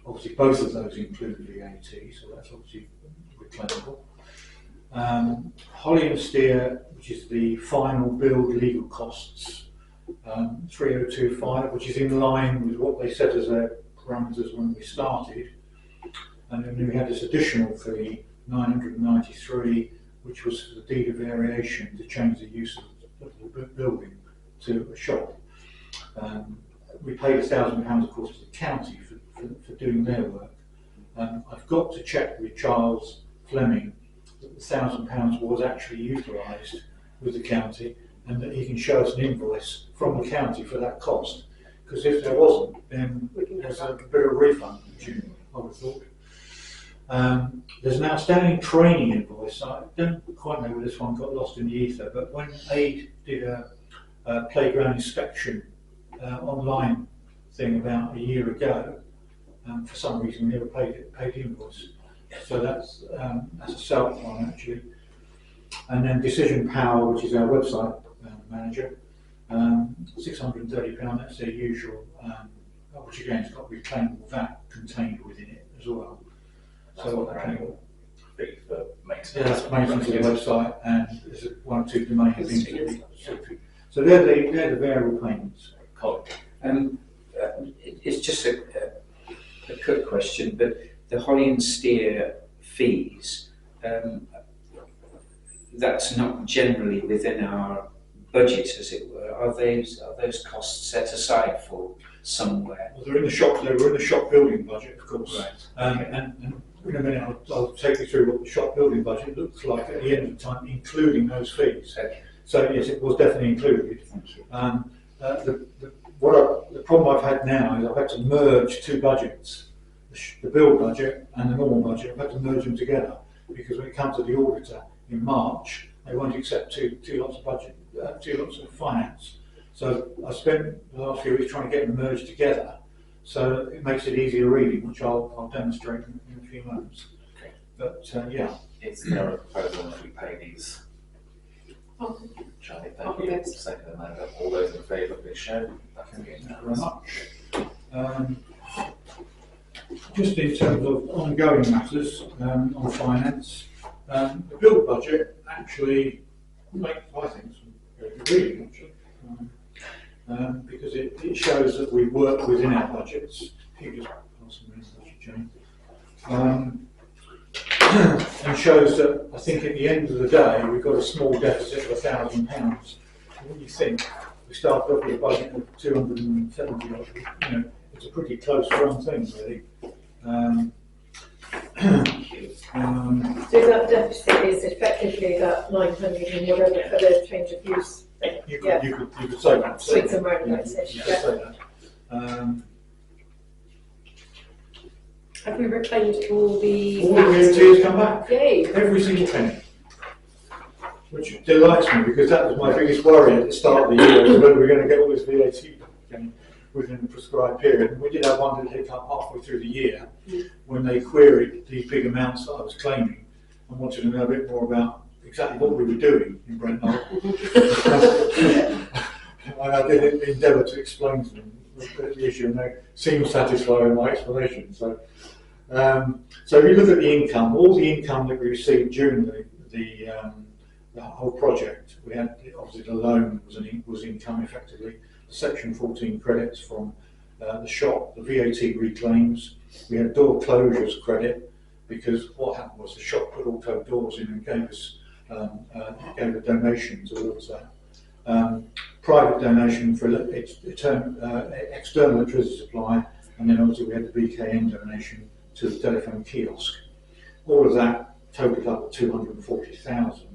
Obviously both of those include VAT, so that's obviously reclaimable. Holly and Steer, which is the final build legal costs, 3025, which is in line with what they set as their parameters when we started. And then we had this additional fee, 993, which was for the deed of variation to change the use of the building to a shop. We paid £1,000, of course, to the county for doing their work. I've got to check with Charles Fleming that the £1,000 was actually utilised with the county, and that he can show us an invoice from the county for that cost. Because if there wasn't, then there's a bit of a refund, I would have thought. There's an outstanding training invoice. I don't quite know where this one got lost in the ether, but when Aid did a playground inspection online thing about a year ago, for some reason we never paid the invoice. So that's a self one actually. And then Decision Power, which is our website manager, £630, that's their usual, which again has got reclaimable VAT contained within it as well. That's So what their annual fee for maintenance. yeah, that's maintenance of the website, and there's one or two domain things. So they're the variable payments. It's just a quick question, but the Holly and Steer fees, that's not generally within our budget, as it were. Are those costs set aside for somewhere? Well, they're in the shop. They were in the shop building budget, of course. Right. And in a minute, I'll take you through what the shop building budget looks like at the end of the time, including those fees. Okay. So yes, it was definitely included. Thank you. The problem I've had now is I've had to merge two budgets, the build budget and the normal budget. I've had to merge them together because when it comes to the auditor in March, they won't accept two lots of budget, two lots of finance. So I spent the last few weeks trying to get them merged together, so it makes it easier reading, which I'll demonstrate in a few moments. Okay. But yeah. Is there a proposal that we pay these? Charlie, thank you. Second amendment. All those in favour, please show. That can be Thank you very much. Just in terms of ongoing matters on finance, the build budget actually makes, I think, some very good reading, actually, because it shows that we work within our budgets. If you just pass me this, Jane. And shows that I think at the end of the day we've got a small deficit of £1,000. What do you think? We started off with a budget of 270. You know, it's a pretty close run thing, really. So that deficit is effectively that 900 and whatever for the change of use thing. You could say that. Swings and roundabouts. You could say that. Have we reclaimed all the All the VAT has come back. Yay. Every single penny. Which delights me because that was my biggest worry at the start of the year, was whether we're going to get all this VAT back within the prescribed period. And we did have one little hiccup halfway through the year when they queried these big amounts that I was claiming and wanted to know a bit more about exactly what we were doing in Brent Knoll. And I did endeavour to explain to them the issue, and they seemed satisfied with my explanation. So if you look at the income, all the income that we received during the whole project, we had obviously the loan was income effectively, the Section 14 credits from the shop, the VAT reclaims, we had door closures credit because what happened was the shop put auto doors in and gave us gave a donation towards that. Private donation for external electricity supply, and then obviously we had the BKN donation to the telephone kiosk. All of that totaled up to 240,000.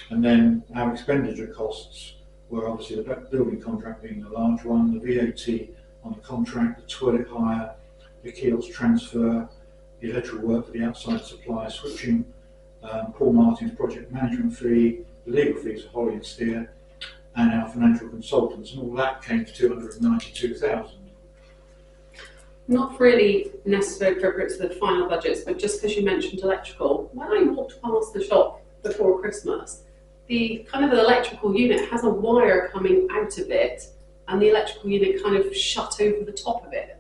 And then our expenditure costs were obviously the building contract being the large one, the VAT on the contract, the toilet hire, the kiosk transfer, the electrical work for the outside supplier switching, Paul Martin's project management fee, the legal fees of Holly and Steer, and our financial consultants, and all that came to 292,000. Not really necessarily appropriate to the final budgets, but just because you mentioned electrical, when I walked past the shop before Christmas, the kind of the electrical unit has a wire coming out of it, and the electrical unit kind of shut over the top of it.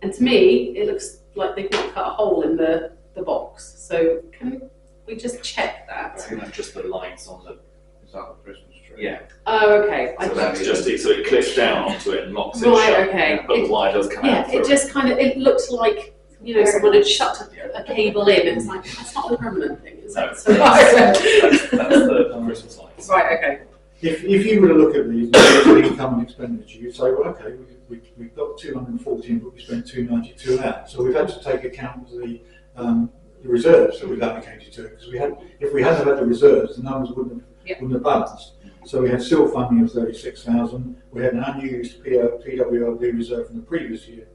And to me, it looks like they've not cut a hole in the box. So can we just check I that? think that's just the lights on the. Is that the Christmas tree? Yeah. Oh, okay. So that's just it. So it clips down onto it and locks it Right, shut. okay. Yeah, but the wire does come out. Yeah, it just kind of, it looks like, you know, someone had shut a cable in, and it's like, that's not a permanent thing, is No. it? So That's the Christmas lights. right, okay. If you were to look at these, the income and expenditure, you'd say, well, okay, we've got 214, but we spent 292 out. So we've had to take account of the reserves that we've allocated to it, because if we hadn't had the reserves, the numbers wouldn't have balanced. So we had still funding of 36,000. We had an unused PWLD reserve from the previous year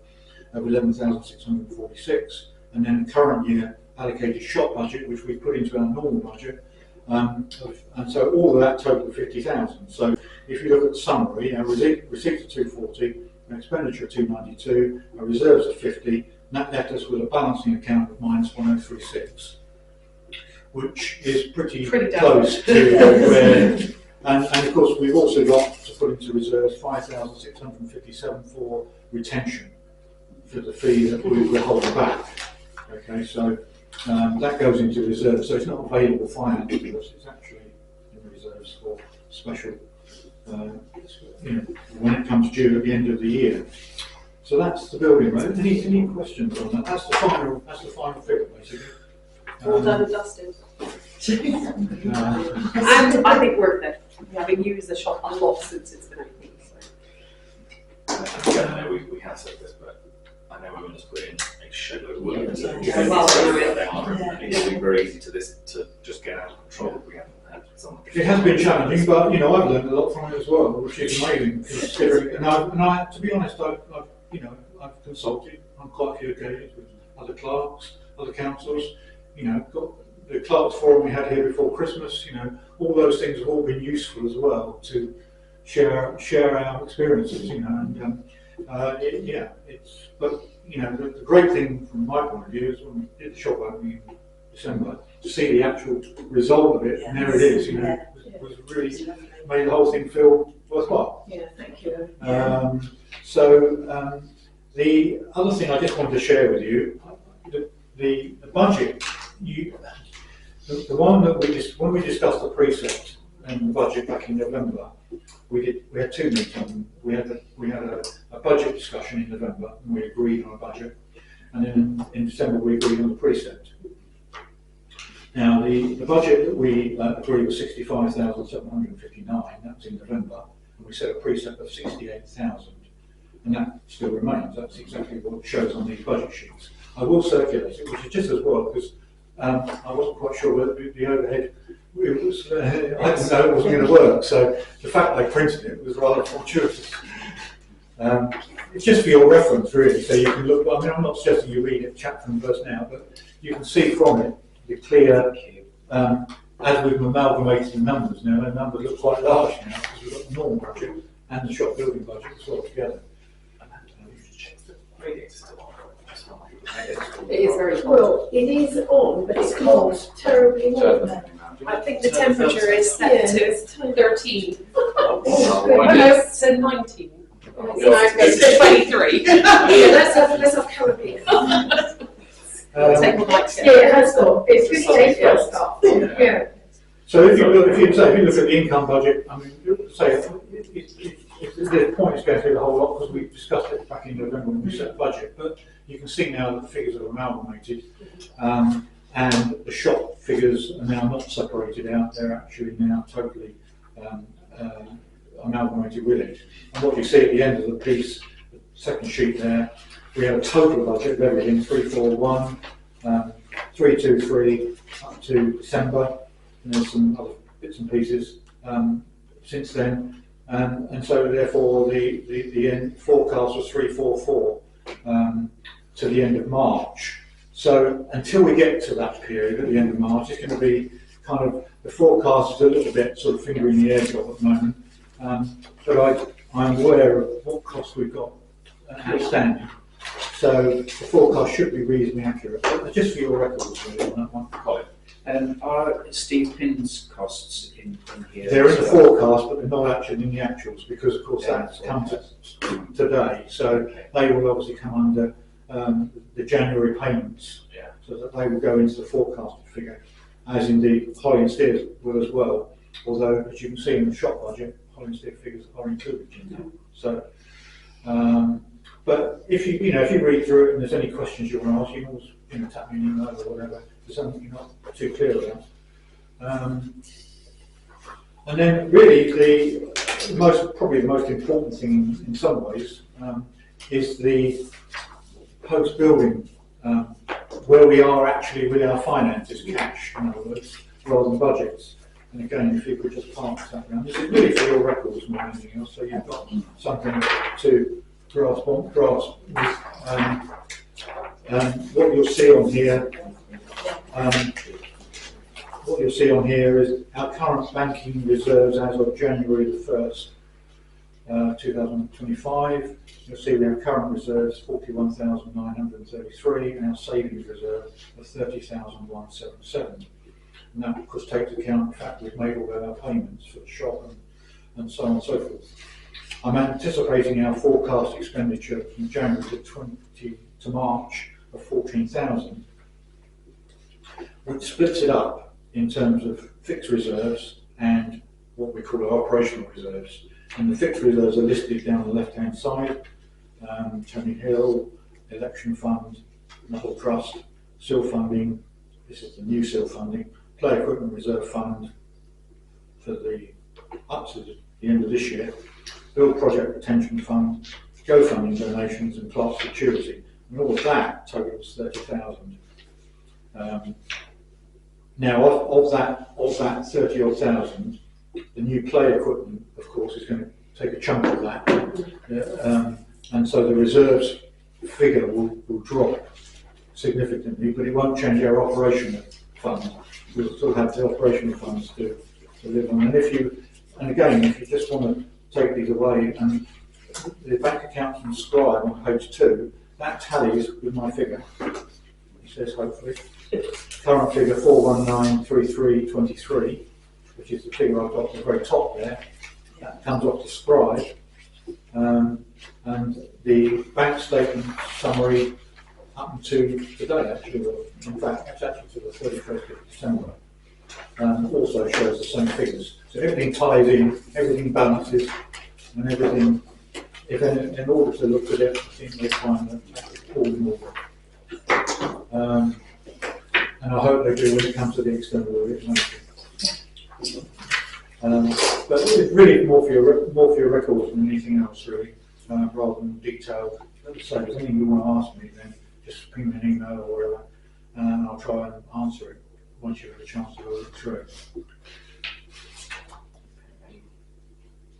of 11,646, and then the current year allocated shop budget, which we put into our normal budget. And so all of that totaled 50,000. So if you look at the summary, our receipts are 240, our expenditure of 292, our reserves are 50, and that left us with a balancing account of minus 1036, which is pretty close to where. And of course, we've also got to put into reserves 5,657 for retention for the fee that we're holding back. Okay, so that goes into reserves, so it's not available finance to us, it's actually in reserves for special, when it comes due at the end of the year. So that's the building rate. Any questions on that? That's the final figure, basically. All done and dusted. And And I think worth it. Having used the shop a lot since it's been open. So. I know we have said this, but I know women just put in a shitload of work. So Yeah. Well, they are, and it's been very easy to just get out of control. We haven't had some. it has been challenging, but I've learned a lot from it as well, which is amazing. Considering, and I, to be honest, I've consulted on quite a few occasions with other clerks, other councils. Got the clerks forum we had here before Christmas. All those things have all been useful as well to share our experiences. But the great thing from my point of view is when we did the shop opening in December, to see the actual result of it, and there it is. Was really made the whole thing feel worthwhile. Yeah, thank you. The other thing I just wanted to share with you, the budget. The one that when we discussed the precept and the budget back in November, we had two meetings. We had a budget discussion in November, and we agreed on a budget, and then in December we agreed on the precept. Now the budget that we agreed was 65,759. That was in November, and we set a precept of 68,000, and that still remains. That's exactly what it shows on these budget sheets. I will circulate it, which is just as well, because I wasn't quite sure whether the overhead, I didn't know it wasn't going to work, so the fact they printed it was rather fortuitous. It's just for your reference, really, so you can look. I mean, I'm not suggesting you read it chapter and verse now, but you can see from it the clear, as we've amalgamated the numbers now, the numbers look quite large now, because we've got the normal budget and the shop building budget as well together. It is very cold. Well, it is on, but it's not terribly warm. I think the temperature is set to 13. Oh, Oh no, so 19. It's 23. Let's have Caribbean. Take one like Yeah, it has got. It's 58 for a start. Yeah. So if you look at the income budget, I mean, say the point is going through the whole lot because we discussed it back in November when we set the budget, but you can see now that the figures are amalgamated, and the shop figures are now not separated out; they're actually now totally amalgamated with it. And what you see at the end of the piece, the second sheet there, we have a total budget of everything: 341, 323 up to December. And there's some other bits and pieces since then, and so therefore the end forecast was 344 to the end of March. So until we get to that period at the end of March, it's going to be kind of, the forecast is a little bit sort of finger in the air job at the moment, but I'm aware of what costs we've got outstanding. So the forecast should be reasonably accurate. But just for your records, really, on that one. Colin. Are Steve Pinn's costs in here? They're in as the well? forecast, but they're not actually in the actuals because, of course, that's come today. So they will obviously come under the January payments, so that they will go into the forecasted figure, as indeed Holly and Steers will as well. Although, as you can see in the shop budget, Holly and Steers figures are included in that. So, but if you read through it and there's any questions you want to ask, you can always tap me an email or whatever. If there's something you're not too clear about. And then really probably the most important thing in some ways is the post-building, where we are actually with our finances, cash in other words, rather than budgets. And again, if you could just pass that around, this is really for your records more than anything else, so you've got something to grasp. What you'll see on here. What you'll see on here is our current banking reserves as of January the 1st, 2025. You'll see we have current reserves 41,933 and our savings reserve of 30,177. And that of course takes account the fact we've made all of our payments for the shop and so on and so forth. I'm anticipating our forecast expenditure from January to March of 14,000, which splits it up in terms of fixed reserves and what we call our operational reserves. And the fixed reserves are listed down the left-hand side: Tony Hill, Election Fund, Knoll Trust, SIL funding. This is the new SIL funding. Play Equipment Reserve Fund for up to the end of this year. Build Project Retention Fund, Go Funding donations, and Class Security. And all of that totals 30,000. Now, of that 30,000, the new play equipment, of course, is going to take a chunk of that, and so the reserves figure will drop significantly, but it won't change our operational funds. We'll still have the operational funds to live on. And again, if you just want to take these away, and the bank account from Scribe on page 2, that tallies with my figure. It says hopefully. Current figure 4193323, which is the figure I've got at the very top there. That comes off the Scribe, and the bank statement summary up to today, actually, in fact, it's actually to the 31st of December, also shows the same figures. So everything ties in, everything balances, and everything. In order to look at it, I think they find that it's all in order. And I hope they do when it comes to the external audit. But it's really more for your records than anything else, really, rather than detailed. So if there's anything you want to ask me, then just ping me an email or whatever, and I'll try and answer it once you've had a chance to look through it.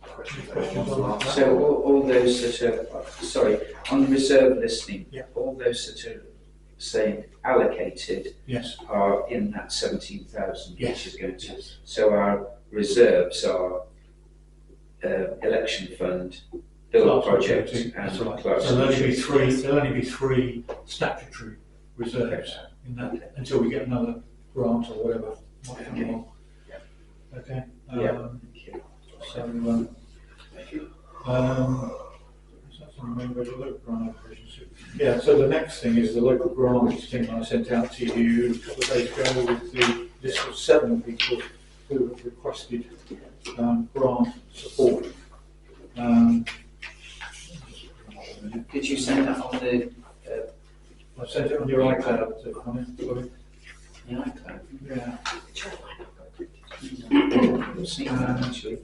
Questions on that? So all those that are, sorry, on reserve listing, all those that are saying allocated are in that 17,000, which is going to. So our reserves are election fund, build project, and class. So there'll only be three statutory reserves in that until we get another grant or whatever might come along. Okay. So the next thing is the local grants thing I sent out to you a couple of days ago with the list of 7 people who have requested grant support. Did you send that on the? I sent it on your iPad. The iPad. Yeah. I've seen that actually.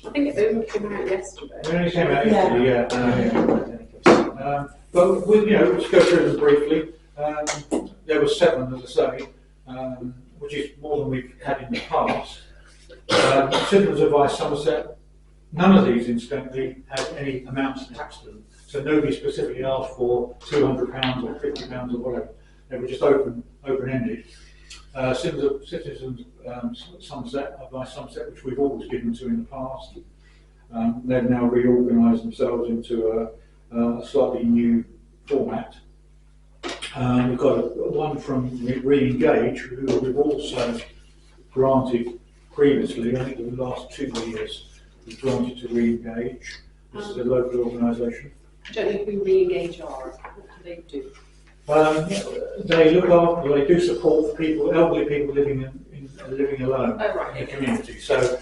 I think it only came out yesterday. It only came out yesterday, but let's go through them briefly. There were 7, as I say, which is more than we've had in the past. Citizens Advice Somerset, none of these, incidentally, had any amounts attached to them. So nobody specifically asked for £200 or £50 or whatever. They were just open-ended. Citizens Somerset, Advice Somerset, which we've always given to in the past, they've now reorganised themselves into a slightly new format. We've got one from Re-Engage, who we've also granted previously. I think in the last 2 years we've granted to Re-Engage. This is a local organisation. I don't know who Re-Engage are. What do they do? They look after, they do support for people, elderly people living alone Oh, right. in the community. So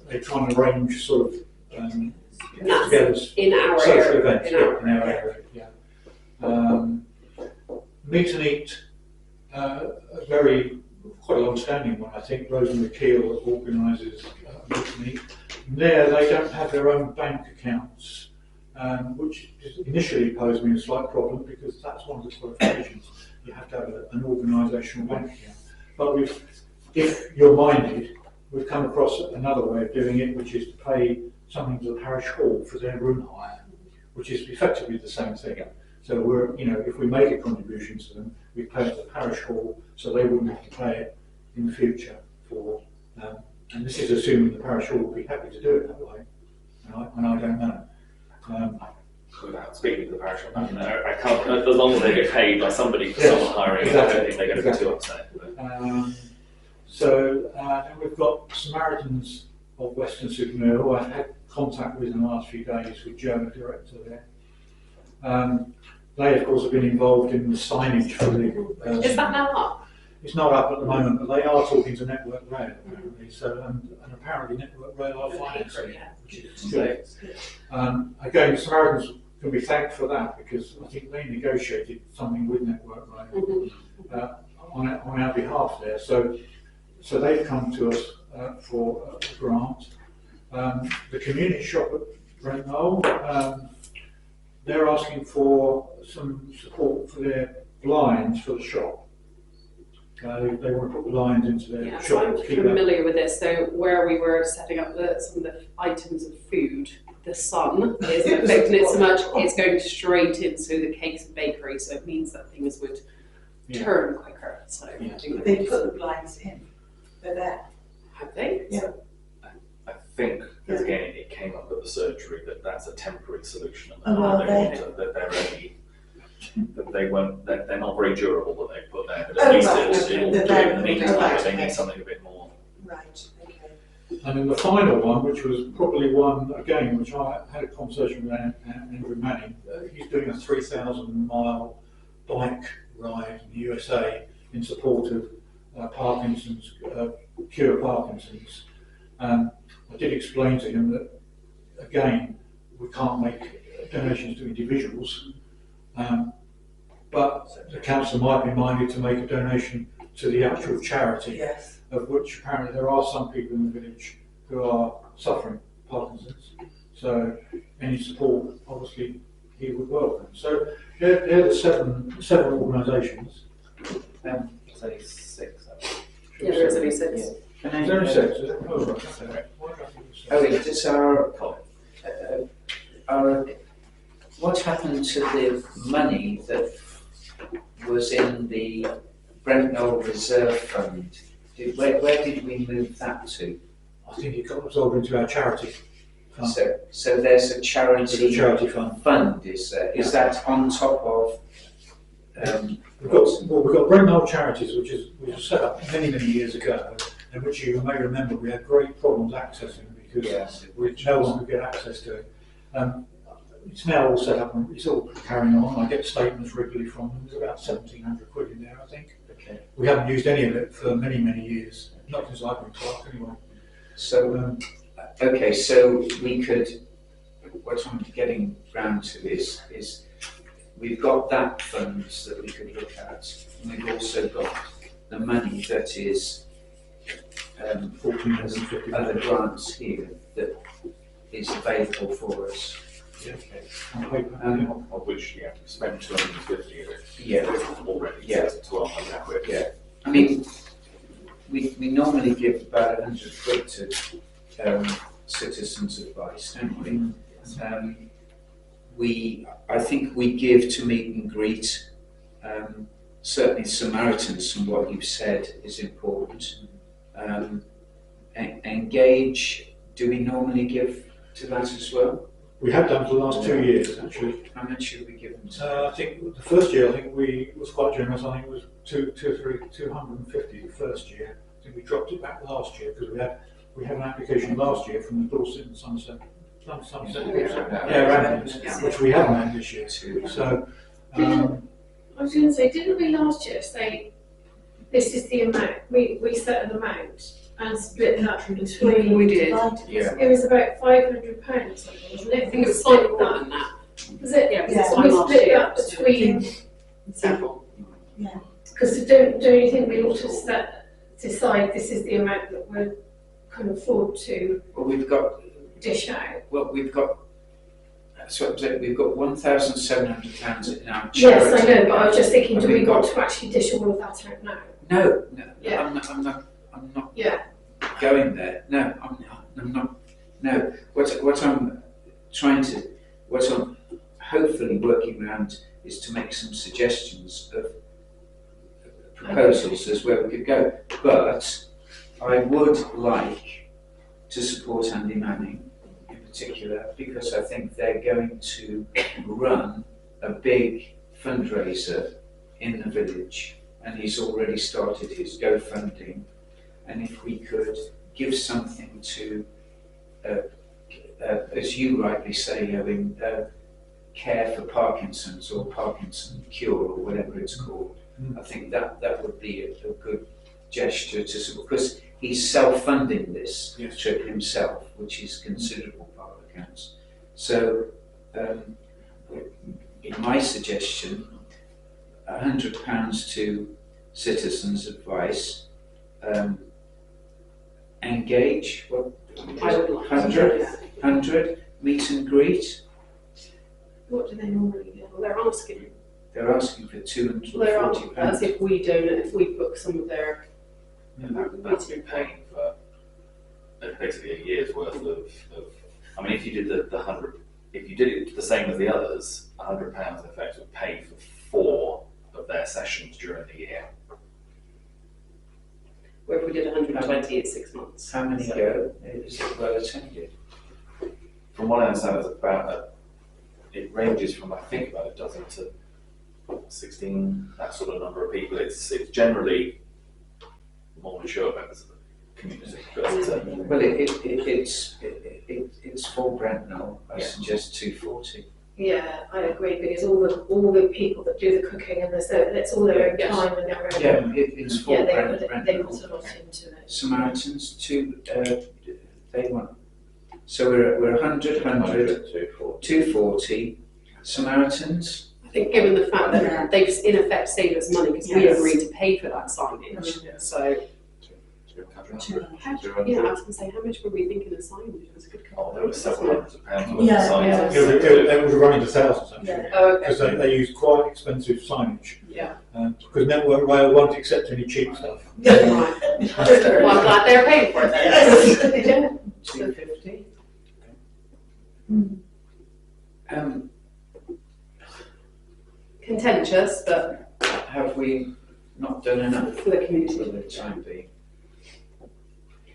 they try and arrange sort of And that's together in our social area. events In our in our area. Yeah. Meet and Eat, a quite a long-standing one, I think. Rosemary Keel organises Meet and Eat. And there, they don't have their own bank accounts, which initially posed me a slight problem because that's one of the qualifications. You have to have an organisational bank account. But if you're minded, we've come across another way of doing it, which is to pay something to the parish hall for their room hire, which is effectively the same thing. So we're, if we make a contribution to them, we pay it to the parish hall, so they wouldn't have to pay it in the future for. And this is assuming the parish hall would be happy to do it that way, and I don't know. Without speaking to the parish, I mean, I can't. As long as they get paid by somebody for someone hiring, exactly, I don't think they're going to be too upset. And we've got Samaritans of Western Supermare, who I had contact with in the last few days with Joe, the director there. They, of course, have been involved in the signage for the. Is that now up? It's not up at the moment, but they are talking to Network Rail apparently. So, and apparently Network Rail are financing it, which is good. Again, Samaritans can be thanked for that because I think they negotiated something with Network Rail on our behalf there. So they've come to us for a grant. The community shop at Brent Knoll, they're asking for some support for their blinds for the shop. They want to put blinds into their Yeah, shop. so I'm to keep familiar with this. So where we were setting up some of the items of food, the sun isn't affecting it so much. It's going straight into the cakes and bakery, so it means that things would turn quicker. So I think They put the blinds in. They're there. have they? Yeah. I think, because again, it came up at the surgery that that's a temporary solution, and Oh, well, that they're only. That they're not very durable that they put there, but Oh, at least right, it'll okay. do They're it very in the good. meantime, Right, but they okay. need something a bit more. Right, okay. And then the final one, which was probably one, again, which I had a conversation with Andrew Manning. He's doing a 3,000-mile bike ride in the USA in support of Parkinson's, cure Parkinson's. I did explain to him that, again, we can't make donations to individuals, but the council might be minded to make a donation to the actual charity, Yes. of which apparently there are some people in the village who are suffering Parkinson's. So any support, obviously, he would welcome. So they're the seven organisations. Say 6. Yeah, there is only 6. Yeah. There's only 6, is it? Oh, right, okay. Why don't I think it's 6? Oh, does our what happened to the money that was in the Brent Knoll Reserve Fund? Where did we move that to? I think it got absorbed into our charity fund. So there's a charity fund. is there? Is that on top of? We've got Brent Knoll Charities, which was set up many years ago, and which you may remember we had great problems accessing because no one could get access to it. It's now all set up and it's all carrying on. I get statements regularly from them. There's about 1,700 quid in there, I think. Okay. We haven't used any of it for many years, not since I've been clerk anyway. So, okay, so we could, what I'm getting round to is we've got that funds that we could look at, and we've also got the money that is 1,450 other grants here that is available for us. Yeah. Okay. Of which, we spent 250 of it. Yeah. Already. Yeah. So 1,200 quid. Yeah. I mean, we normally give about 100 quid to citizens' advice, don't we? I think we give to meet and greet. Certainly Samaritans, from what you've said, is important. Engage, do we normally give to that as well? We have done for the last 2 years, actually. How much should we give them to? I think the first year, I think we was quite generous. I think it was 250 the first year. I think we dropped it back last year because we had an application last year from the Dorset and Somerset, which we haven't had this year. So, I was going to say, didn't we last year say this is the amount? We set an amount and split that between. We did. Yeah. It was about £500 or something, wasn't it? I think it was slightly more than that. Was it? Yeah, Yeah. So we split that between. Several. Yeah. Because don't you think we ought to decide this is the amount that we can afford to Well, we've got dish out? that's what I'm saying, we've got £1,700 in our charity. Yes, I know, but I was just thinking, do And we we've want got- to actually dish all of that out now? No, Yeah. I'm not Yeah. going there. No, I'm not. No, what I'm hopefully working around is to make some suggestions of proposals as where we could go. But I would like to support Andy Manning in particular because I think they're going to run a big fundraiser in the village, and he's already started his GoFundMe. And if we could give something to, as you rightly say, Owen, care for Parkinson's or Parkinson cure or whatever it's called, I think that would be a good gesture to support, because he's self-funding this trip himself, which is considerable part of accounts. So, in my suggestion, £100 to Citizens Advice, engage, what? I would like 100, meet and greet. What do they normally do? Well, they're asking. They're asking for £240. As if we donate, if we book some of their. That's been paying for basically a year's worth of. I mean, if you did the 100, if you did it the same as the others, £100 in effect would pay for 4 of their sessions during the year. Where if we did 120 in 6 months. How many go? Is it well attended? From what I understand, it's about it ranges from I think about a dozen to 16, that sort of number of people. It's generally more mature members of the community. But, Well, it's for Brent Knoll. I suggest 240. Yeah, I agree, because all the people that do the cooking and that's all their own time and their own. Yeah, it's for Yeah, Brent they Knoll. put a lot into it. Samaritans, they want. So we're 100, 240. Samaritans, I think given the fact that they've in effect saved us money because we Yes. agreed to pay for that signage. So, yeah, I was going to say, how much were we thinking of signage? It was a good couple there was several wasn't hundreds of pounds worth of Yeah, signs. yeah. It was running to thousands actually, Yeah. it? Oh, okay. because they use quite expensive signage. Yeah. Because Network Rail won't accept any cheap stuff. Right. Well, I'm glad they're paying for it then. 250. Contentious, but Have we not done enough for the community. for the time being?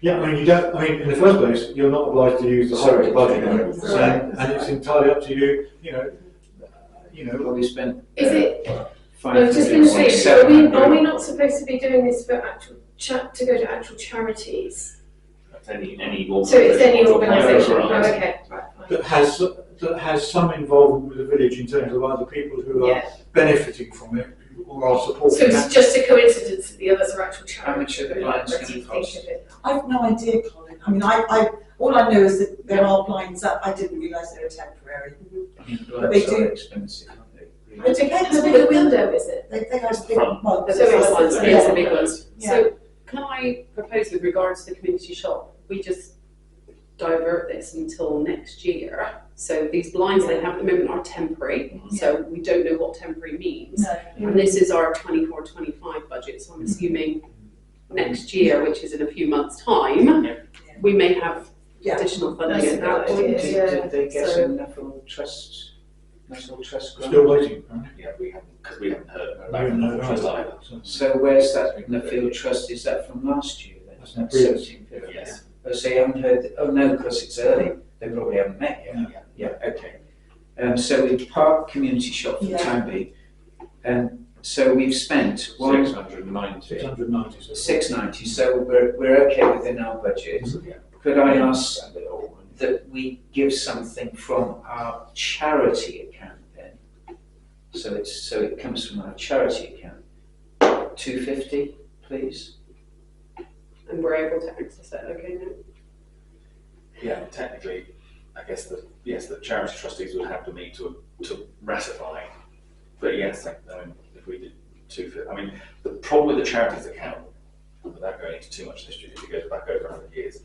Yeah, I mean, you don't. I mean, in the first place, you're not obliged to use the whole Sorry. budget, Right. and it's entirely up to you. Well, we spent. Is it? I 500, was just going to say, are 700. we not supposed to be doing this for to go to actual charities? That's any So it's any organisation. organisation. Oh, okay. Right, fine. that has some involvement with the village in terms of other people who are Yeah. benefiting from it or are supporting So it. it's just a coincidence that the others are actual How much charities. are the Like, blinds what going do to you think cost? of it? I've no idea, Colin. I mean, all I know is that there are blinds up. I didn't realise they were temporary. But they they do- are expensive, aren't they? It depends. How big a window is it? They are big Front. ones. The big ones, Yeah. yes, the big ones. Yeah. So can I propose with regards to the community shop, we just divert this until next year? So these blinds they have at the moment are temporary, so we don't know what temporary means. No. And this is our 24-25 budget, so I'm assuming next year, which is in a few months' time, we may have Yeah. additional funding That's at a that good point. idea. Did they get So- some National Trust grant? Still waiting. Apparently. Yeah, we haven't, because we haven't heard I back don't from know the trust either. either. So where's that Nuffield Trust? Is that from last year then? That's That's previous. 1750. Yes. Oh, so you haven't heard, oh no, because it's early. They probably haven't met yet. Yeah. Yeah, okay. So we've parked community shop for the Yeah. time being. So we've spent 690. 690. 690, so we're okay within our budget. Yeah. Could I ask that we give something from our charity account then? So it comes from our charity account. 250, please. And we're able to access it, okay now? Yeah, technically, I guess the charity trustees would have to meet to ratify. But yes, if we did 250, I mean, the problem with the charities account, without going into too much history, if it goes back over 100 years,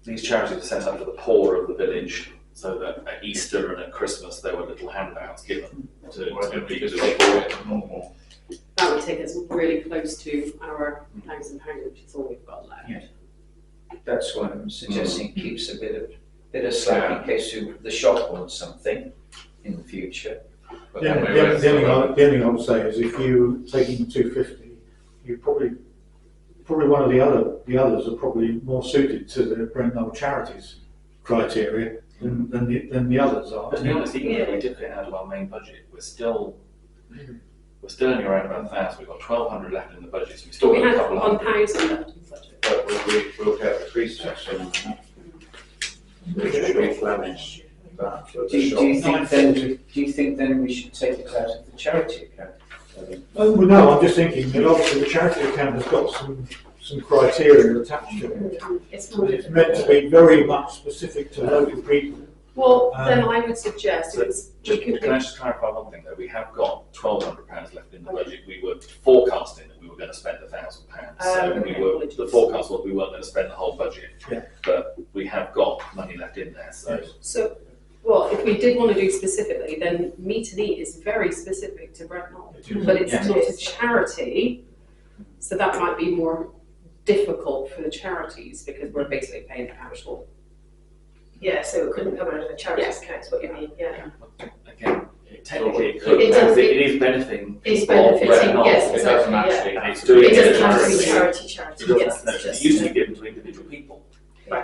these charities were set up for the poor of the village, so that at Easter and at Christmas there were little handouts given to people who were poor. That would take us really close to our £1,000, which is all we've got left. Yeah. That's why I'm suggesting keeps a bit of slack in case the shop wants something in the future. But The then only we're thing I would say is if you taking 250, you probably one of the others are probably more suited to the Brent Knoll Charities criteria than the others are. But to be honest, even if we did it out of our main budget, we're still only around about 1,000. We've got 1,200 left in the budget, so we still But we got a had couple of hundred. 1,000 left in the budget. But we'll get the pre-section on that. We should replenish that for Do the shop. you think then we should take it out of the charity account? Well, no, I'm just thinking that obviously the charity account has got some criteria attached to it. It's But it's meant to be very much specific to local people. Well, then I would suggest So we can I just clarify one thing though? We have got £1,200 left in the budget. We were forecasting that we were going to spend £1,000. So okay. the forecast was we weren't going to spend the whole budget. Yeah. But we have got money left in there. So Well, if we did want to do specifically, then Meet and Eat is very specific to Brent Knoll, but it's Yes. not a charity, so that might be more difficult for the charities because we're basically paying the actual. Yeah, so it couldn't come out of the charities Yeah. account, is what you mean, yeah. again, technically it could. It does- it is benefiting. It's people of benefiting, Brent Knoll. yes, It doesn't exactly, actually yeah. And it's doing It it doesn't have to be charity. charity, It doesn't yes, have it's to- just. It used to be given to individual people.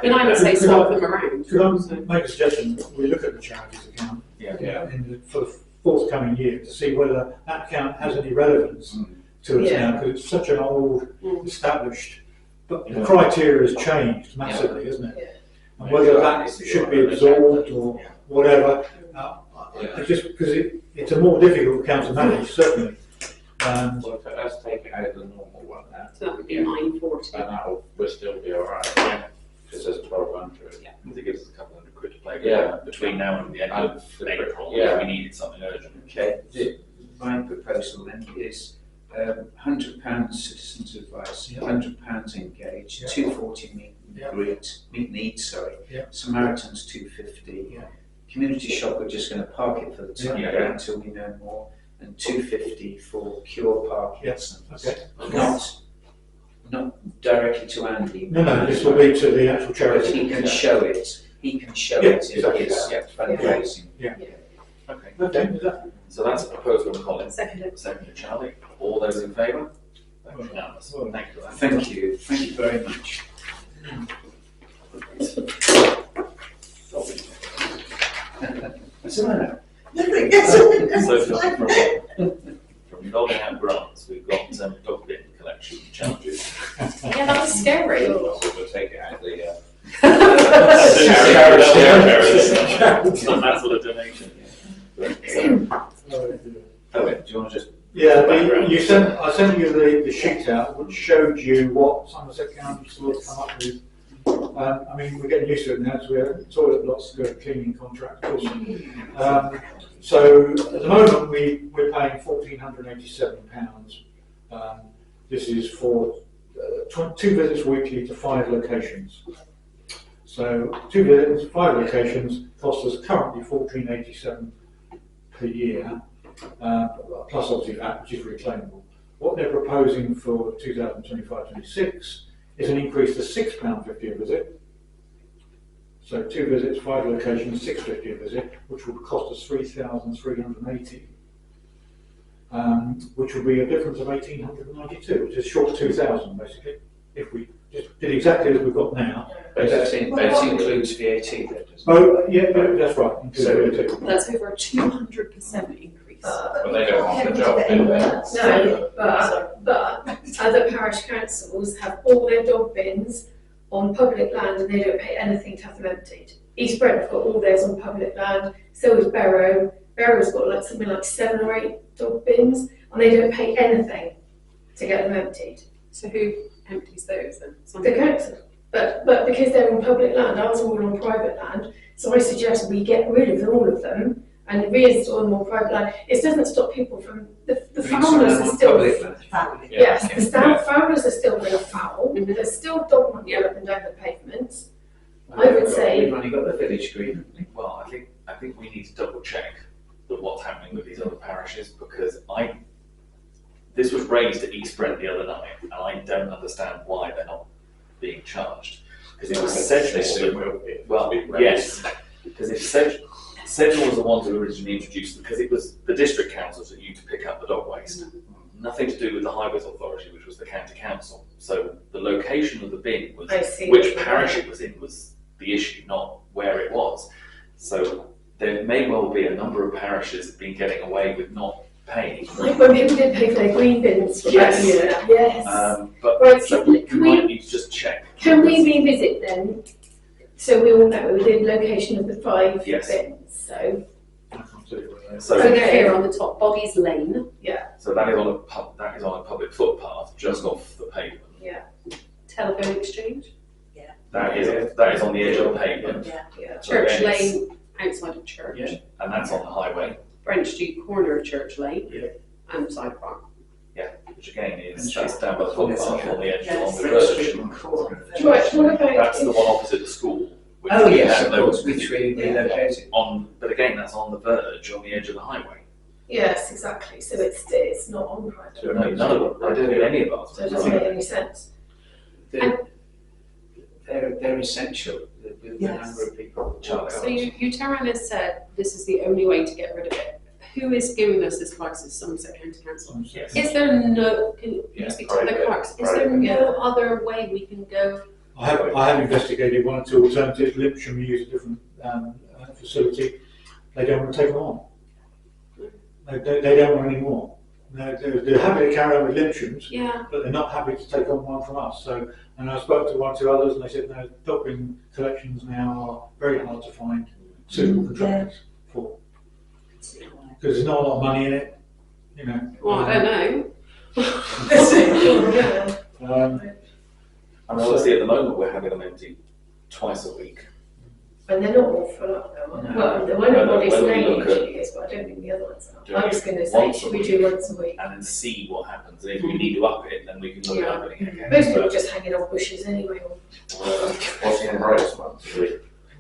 Then I would say swap them around. Could I make a suggestion that we look at the charities account Yeah. for the forthcoming year to see whether that account has any relevance to us Yeah. now, because it's such an old, established, but the Yeah. criteria has changed massively, isn't it? Yeah. And whether that should be absorbed or whatever, just because it's a more difficult account to manage, certainly. Well, let's take it out of the normal one then. So that would be 940. And we'll still be alright. Yeah. Because there's 1,200. It gives us a couple hundred quid to play with Yeah. between now and the end of April. Yeah. If we needed something urgent. Okay, my proposal then is £100 citizens advice, £100 engaged, Yeah. £240 meet and eat, Yeah. Samaritans £250. Yeah. Community shop, we're just going to park it for the time Yeah. being until we know more, and £250 for cure parking. Yes, okay. Not directly to Andy. No, this will be to the actual But charity. he can show it. He can show Yeah, it in exactly. his fundraising. Okay. Okay, So that's a proposal from Colin. Second. Second, Charlie. All those in favour? That's unanimous. Thank you for that. Thank you very much. What's the matter? Never gets on. So from rolling out grants, we've got dog bin collection challenges. Yeah, that was scary. So we'll take it out of the. It's not that sort of donation. Owen, do you want to just? I sent you the sheet out which showed you what Somerset County sort of come up with. I mean, we're getting used to it now, so we have toilet blocks to go cleaning contract, of course. So at the moment we're paying £1,487. This is for 2 visits weekly to 5 locations. So 2 visits, 5 locations cost us currently £1,487 per year, plus obviously that, which is reclaimable. What they're proposing for 2025-26 is an increase to £6.50 a visit. So 2 visits, 5 locations, £6.50 a visit, which would cost us £3,380, which would be a difference of £1,892, which is short £2,000 basically. If we just did exactly as we've got now, But that includes VAT, though, doesn't it? Oh, yeah, that's right. So- That's over a 200% increase. But they don't want the job, do they? No, but other parish councils have all their dog bins on public land and they don't pay anything to have them emptied. East Brent have got all theirs on public land, so has Barrow. Barrow's got like something like 7 or 8 dog bins and they don't pay anything to get them emptied. So who empties those then? The council. But because they're on public land, ours are all on private land, so I suggest we get rid of all of them and reinstall them on private land. It doesn't stop people from, the farmers are still, yes, the farmers are still going to foul, there's still dog money up and down the pavements. I would say- We've only got the village green. Well, I think we need to double check what's happening with these other parishes, because this was raised at East Brent the other night, and I don't understand why they're not being charged. Because it was Sedgemoor yes, because if Sedgemoor was the ones who originally introduced it, because it was the district councils that used to pick up the dog waste. Nothing to do with the Highways Authority, which was the county council. So the location of the bin was, which parish it was in, was the issue, not where it was. So there may well be a number of parishes that have been getting away with not paying. Like when people did pay for their green bins for that year. Yes. But Right, so can we might need to just check. Can we revisit then, so we all know the location of the 5 Yes. bins? So, So, Okay. Here on the top, Boggies Lane, so that is on a public footpath just off the pavement. Telephone Exchange, That is on the edge of the pavement. yeah. Church Okay. Lane outside of church, Yeah. And that's on the highway, Brent Street corner of Church Lane, Yeah. and Side Park. which again that's down by the footpath on the edge along the Brent verge. Street and corner. Right, what about? That's the one opposite the school. Which Oh, we yes, had of course, which we relocated. but again, that's on the verge, on the edge of the highway. Yes, exactly, so it's not on private. No, none of them, I don't think any of us. So it doesn't make any sense. They're essential with the Yes. number of people. So you turn around and said, this is the only way to get rid of it. Who is giving us this price? Is Somerset County Council? Yes. Is there no, can you Yeah, speak to the private, clerks, is there no other way we can go? I have investigated 1 or 2 alternatives. Lipsham use a different facility. They don't want to take them on. They don't want any more. They're happy to carry on with Lipsham's, Yeah, but they're not happy to take on one from us. So, and I spoke to 1 or 2 others, and they said no, dog bin collections now are very hard to find suitable contractors for, because there's not a lot of money in it, you know. well, I don't know. And obviously at the moment we're having them empty twice a week. And they're not all full up though, are they? No. Well, the one at Whether Body's we Lane look at usually is, but I don't think the other ones doing are. I was it going to say, once a should we week. do once a week? And then see what happens. And if we need to up it, then we can look at Yeah. upping it again. Most people But, just hanging on bushes anyway. What's the price monthly?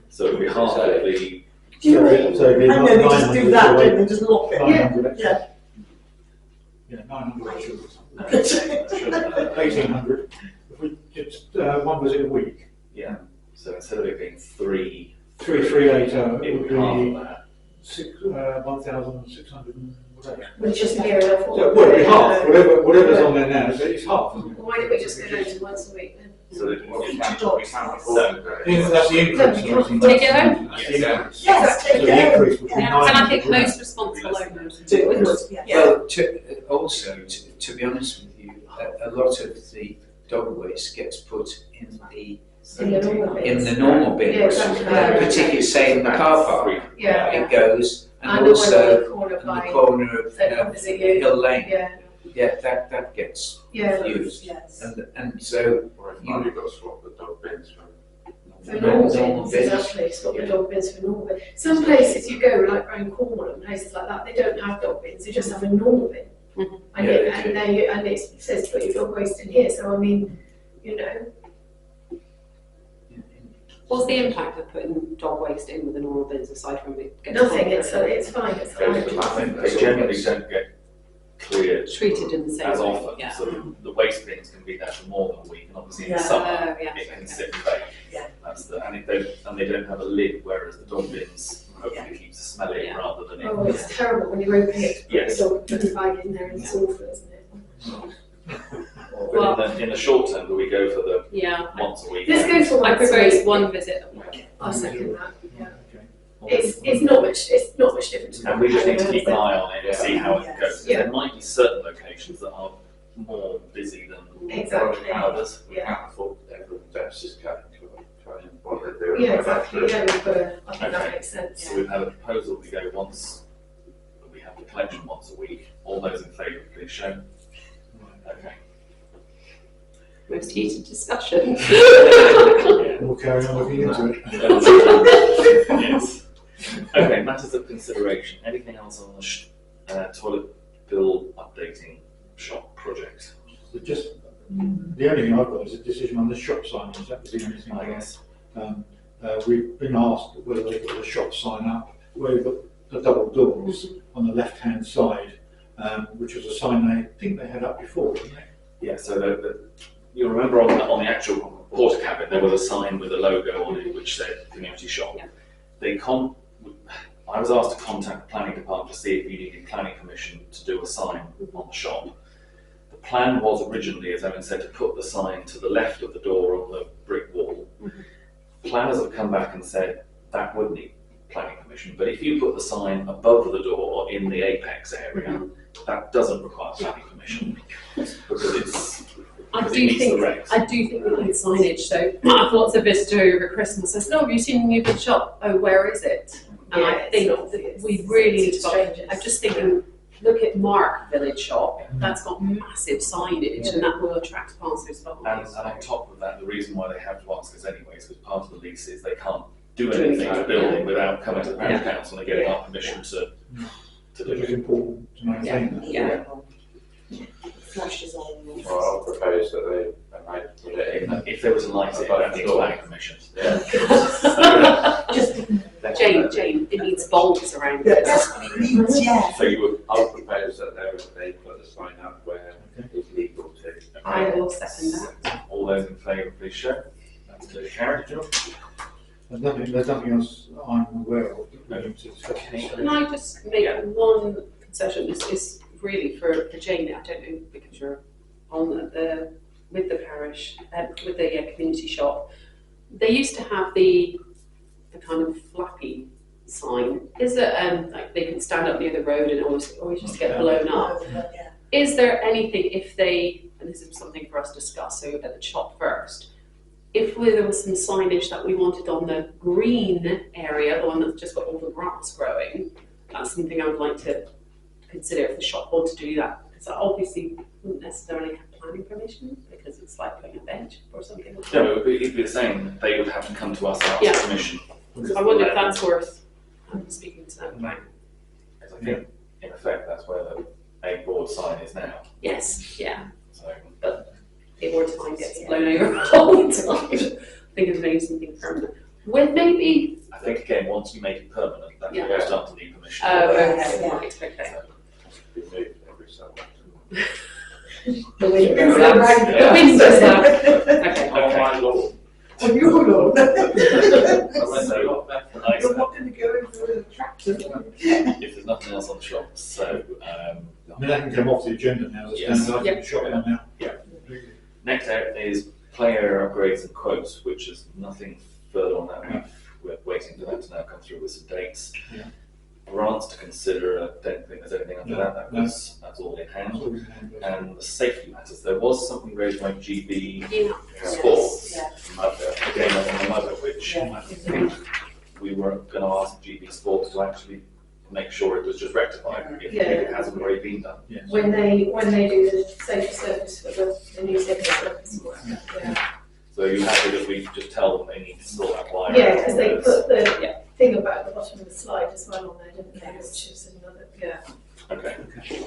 so it'll be half of the, Do you know what? So it'd be I know they just 900 do that, away. don't they, just lock it. 900 extra. Yeah. Yeah, 900 extra. 1800. If we just 1 visit a week, yeah. So instead of it being 3, 3380, it it would would be half of be that. 1,600 and whatever. Which is near enough. So it would be half, whatever's on there now, so it's half. Isn't it? Why don't we just go down to once a week then? So that Well, we we can't dogs. afford to Yeah, that's the increase. No, isn't it? Take it home. That's the increase. Yes, So take the it increase home. would be Yeah. And I 900 think grand. most responsible owners Do do it, it. yeah. Well, also, to be honest with you, a lot of the dog waste gets put in the normal bins, Yeah, exactly. particularly say in the car park. Yeah. It goes, and And the one also on the corner in the by, corner of opposite you. Hill Lane. Yeah, Yeah, that gets yeah. used. Yes. And so Or if not, you've got to swap the dog bins for. For normal normal bins, exactly, swap the dog bins for normal bins. Some places you go, like around Cornwall and places like that, they don't have dog bins, they just have a normal bin. Mhm. And Yeah, it says put your dog waste in here, so I mean, you know, What's the impact of putting dog waste in with the normal bins aside from it getting nothing, it's fine, it's fine. They generally don't get cleared treated in the same as way? often. Yeah. So the waste bins can be there for more than a week, and obviously in Yeah. the summer Oh, yeah, it can okay. sit and bake. Yeah. That's and they don't have a lid, whereas the dog bins hopefully keeps the smell in Yeah. rather than Oh, in. it's terrible when you open it, put Yes. the dog bag in there and it's awful, isn't it? Well- But in the short term, do we go for the Yeah. once a week? Let's go for I once a propose week. one visit a week. I'll second that. Yeah. Okay. It's not much different. And we just need to keep an eye on it and see how it Yeah. goes. Yeah. There might be certain locations that are more busy than Exactly. others. We can't afford everyone's access cutting to what they're doing. Yeah, exactly. Yeah, we've got to, I think that Okay. makes sense. So we've had a proposal to go once, we have the collection once a week. All those in favour, please show. Okay. Most heated discussion. We'll carry on looking into it. Yes. Okay, matters of consideration. Anything else on the toilet bill updating shop project? So just, the only thing I've got is a decision on the shop signage. That was the only thing I I guess. We've been asked whether they put the shop sign up where you've got the double doors on the left-hand side, which was a sign I think they had up before, didn't they? Yeah, so you remember on the actual porter cabin, there was a sign with a logo on it which said community shop. Yeah. I was asked to contact the planning department to see if you needed planning permission to do a sign on the shop. The plan was originally, as Owen said, to put the sign to the left of the door on the brick wall. Planners have come back and said that would need planning permission, but if you put the sign above the door in the apex area, that doesn't require planning permission because I it do meets the think regs. we need signage. So I've lots of visitors over Christmas. I said, "Oh, have you seen the new big shop? Oh, where is it?" And Yeah, I it's think not that obvious. we really need to. It's strangers. I'm just thinking. Look at Mark Village Shop. That's got massive signage, and that will attract passers-by. And on top of that, the reason why they have to ask us anyway is because part of the lease is they can't do anything to the building without coming to the parish council and getting our permission to do Which is it. important to maintain that. Yeah. Flashes on. Well, I'll propose that they might put it in. If there was a light, that needs planning permission. Jane, it needs bulbs around Yeah, it. that's what it needs, yeah. So I'll propose that they put the sign up where it's legal to. I will second that. All those in favour, please show. That's clearly carried. There's nothing else I'm aware of that we need to discuss. Can I just make one concession? This is really for Jane. I don't know because you're on with the parish, with the community shop. They used to have the kind of flappy sign. Is it like they can stand up near the road and always just get blown up? Yeah. Is there anything if they, and this is something for us to discuss, so at the shop first, if there was some signage that we wanted on the green area, the one that's just got all the grass growing, that's something I would like to consider if the shop want to do that. Because that obviously wouldn't necessarily have planning permission because it's like putting a bench or something like that. No, it would be the same. They would have to come to us and ask Yeah. permission. I wonder if that's worth speaking to them about. Because I think, in effect, that's where the A board sign is now. Yes, yeah. So, The award time gets blown over all the time. I think of maybe something permanent. With maybe, I think again, once you make it permanent, that Yeah. will start to need permission. okay, Yeah. right, okay. Be moved every so often. The wind It's does around. that. The wind does that. Okay. Oh my lord. On your lawn. So, I You're not going to go in for an tractor. if there's nothing else on the shops, so I mean, that can come off the agenda now, it's Yes. standing up in the shop now. next out is play area upgrades and quotes, which is nothing further on that. We're waiting for that to now come through with some dates. Yeah. Grants to consider, I don't think there's anything under that. That's all in hand. And the safety matters, there was something raised by GB Yeah. Sports. Yeah. Again, on the mother, which Yeah. I think we were going to ask GB Sports to actually make sure it was just rectified if it hasn't already been done. Yes. When they do the safety service for the new safety service. Yeah. So you're happy that we just tell them they need to sort that wire? Yeah, because they out? put the thing about the bottom of the slide as well on there, didn't they? Which is another, Okay.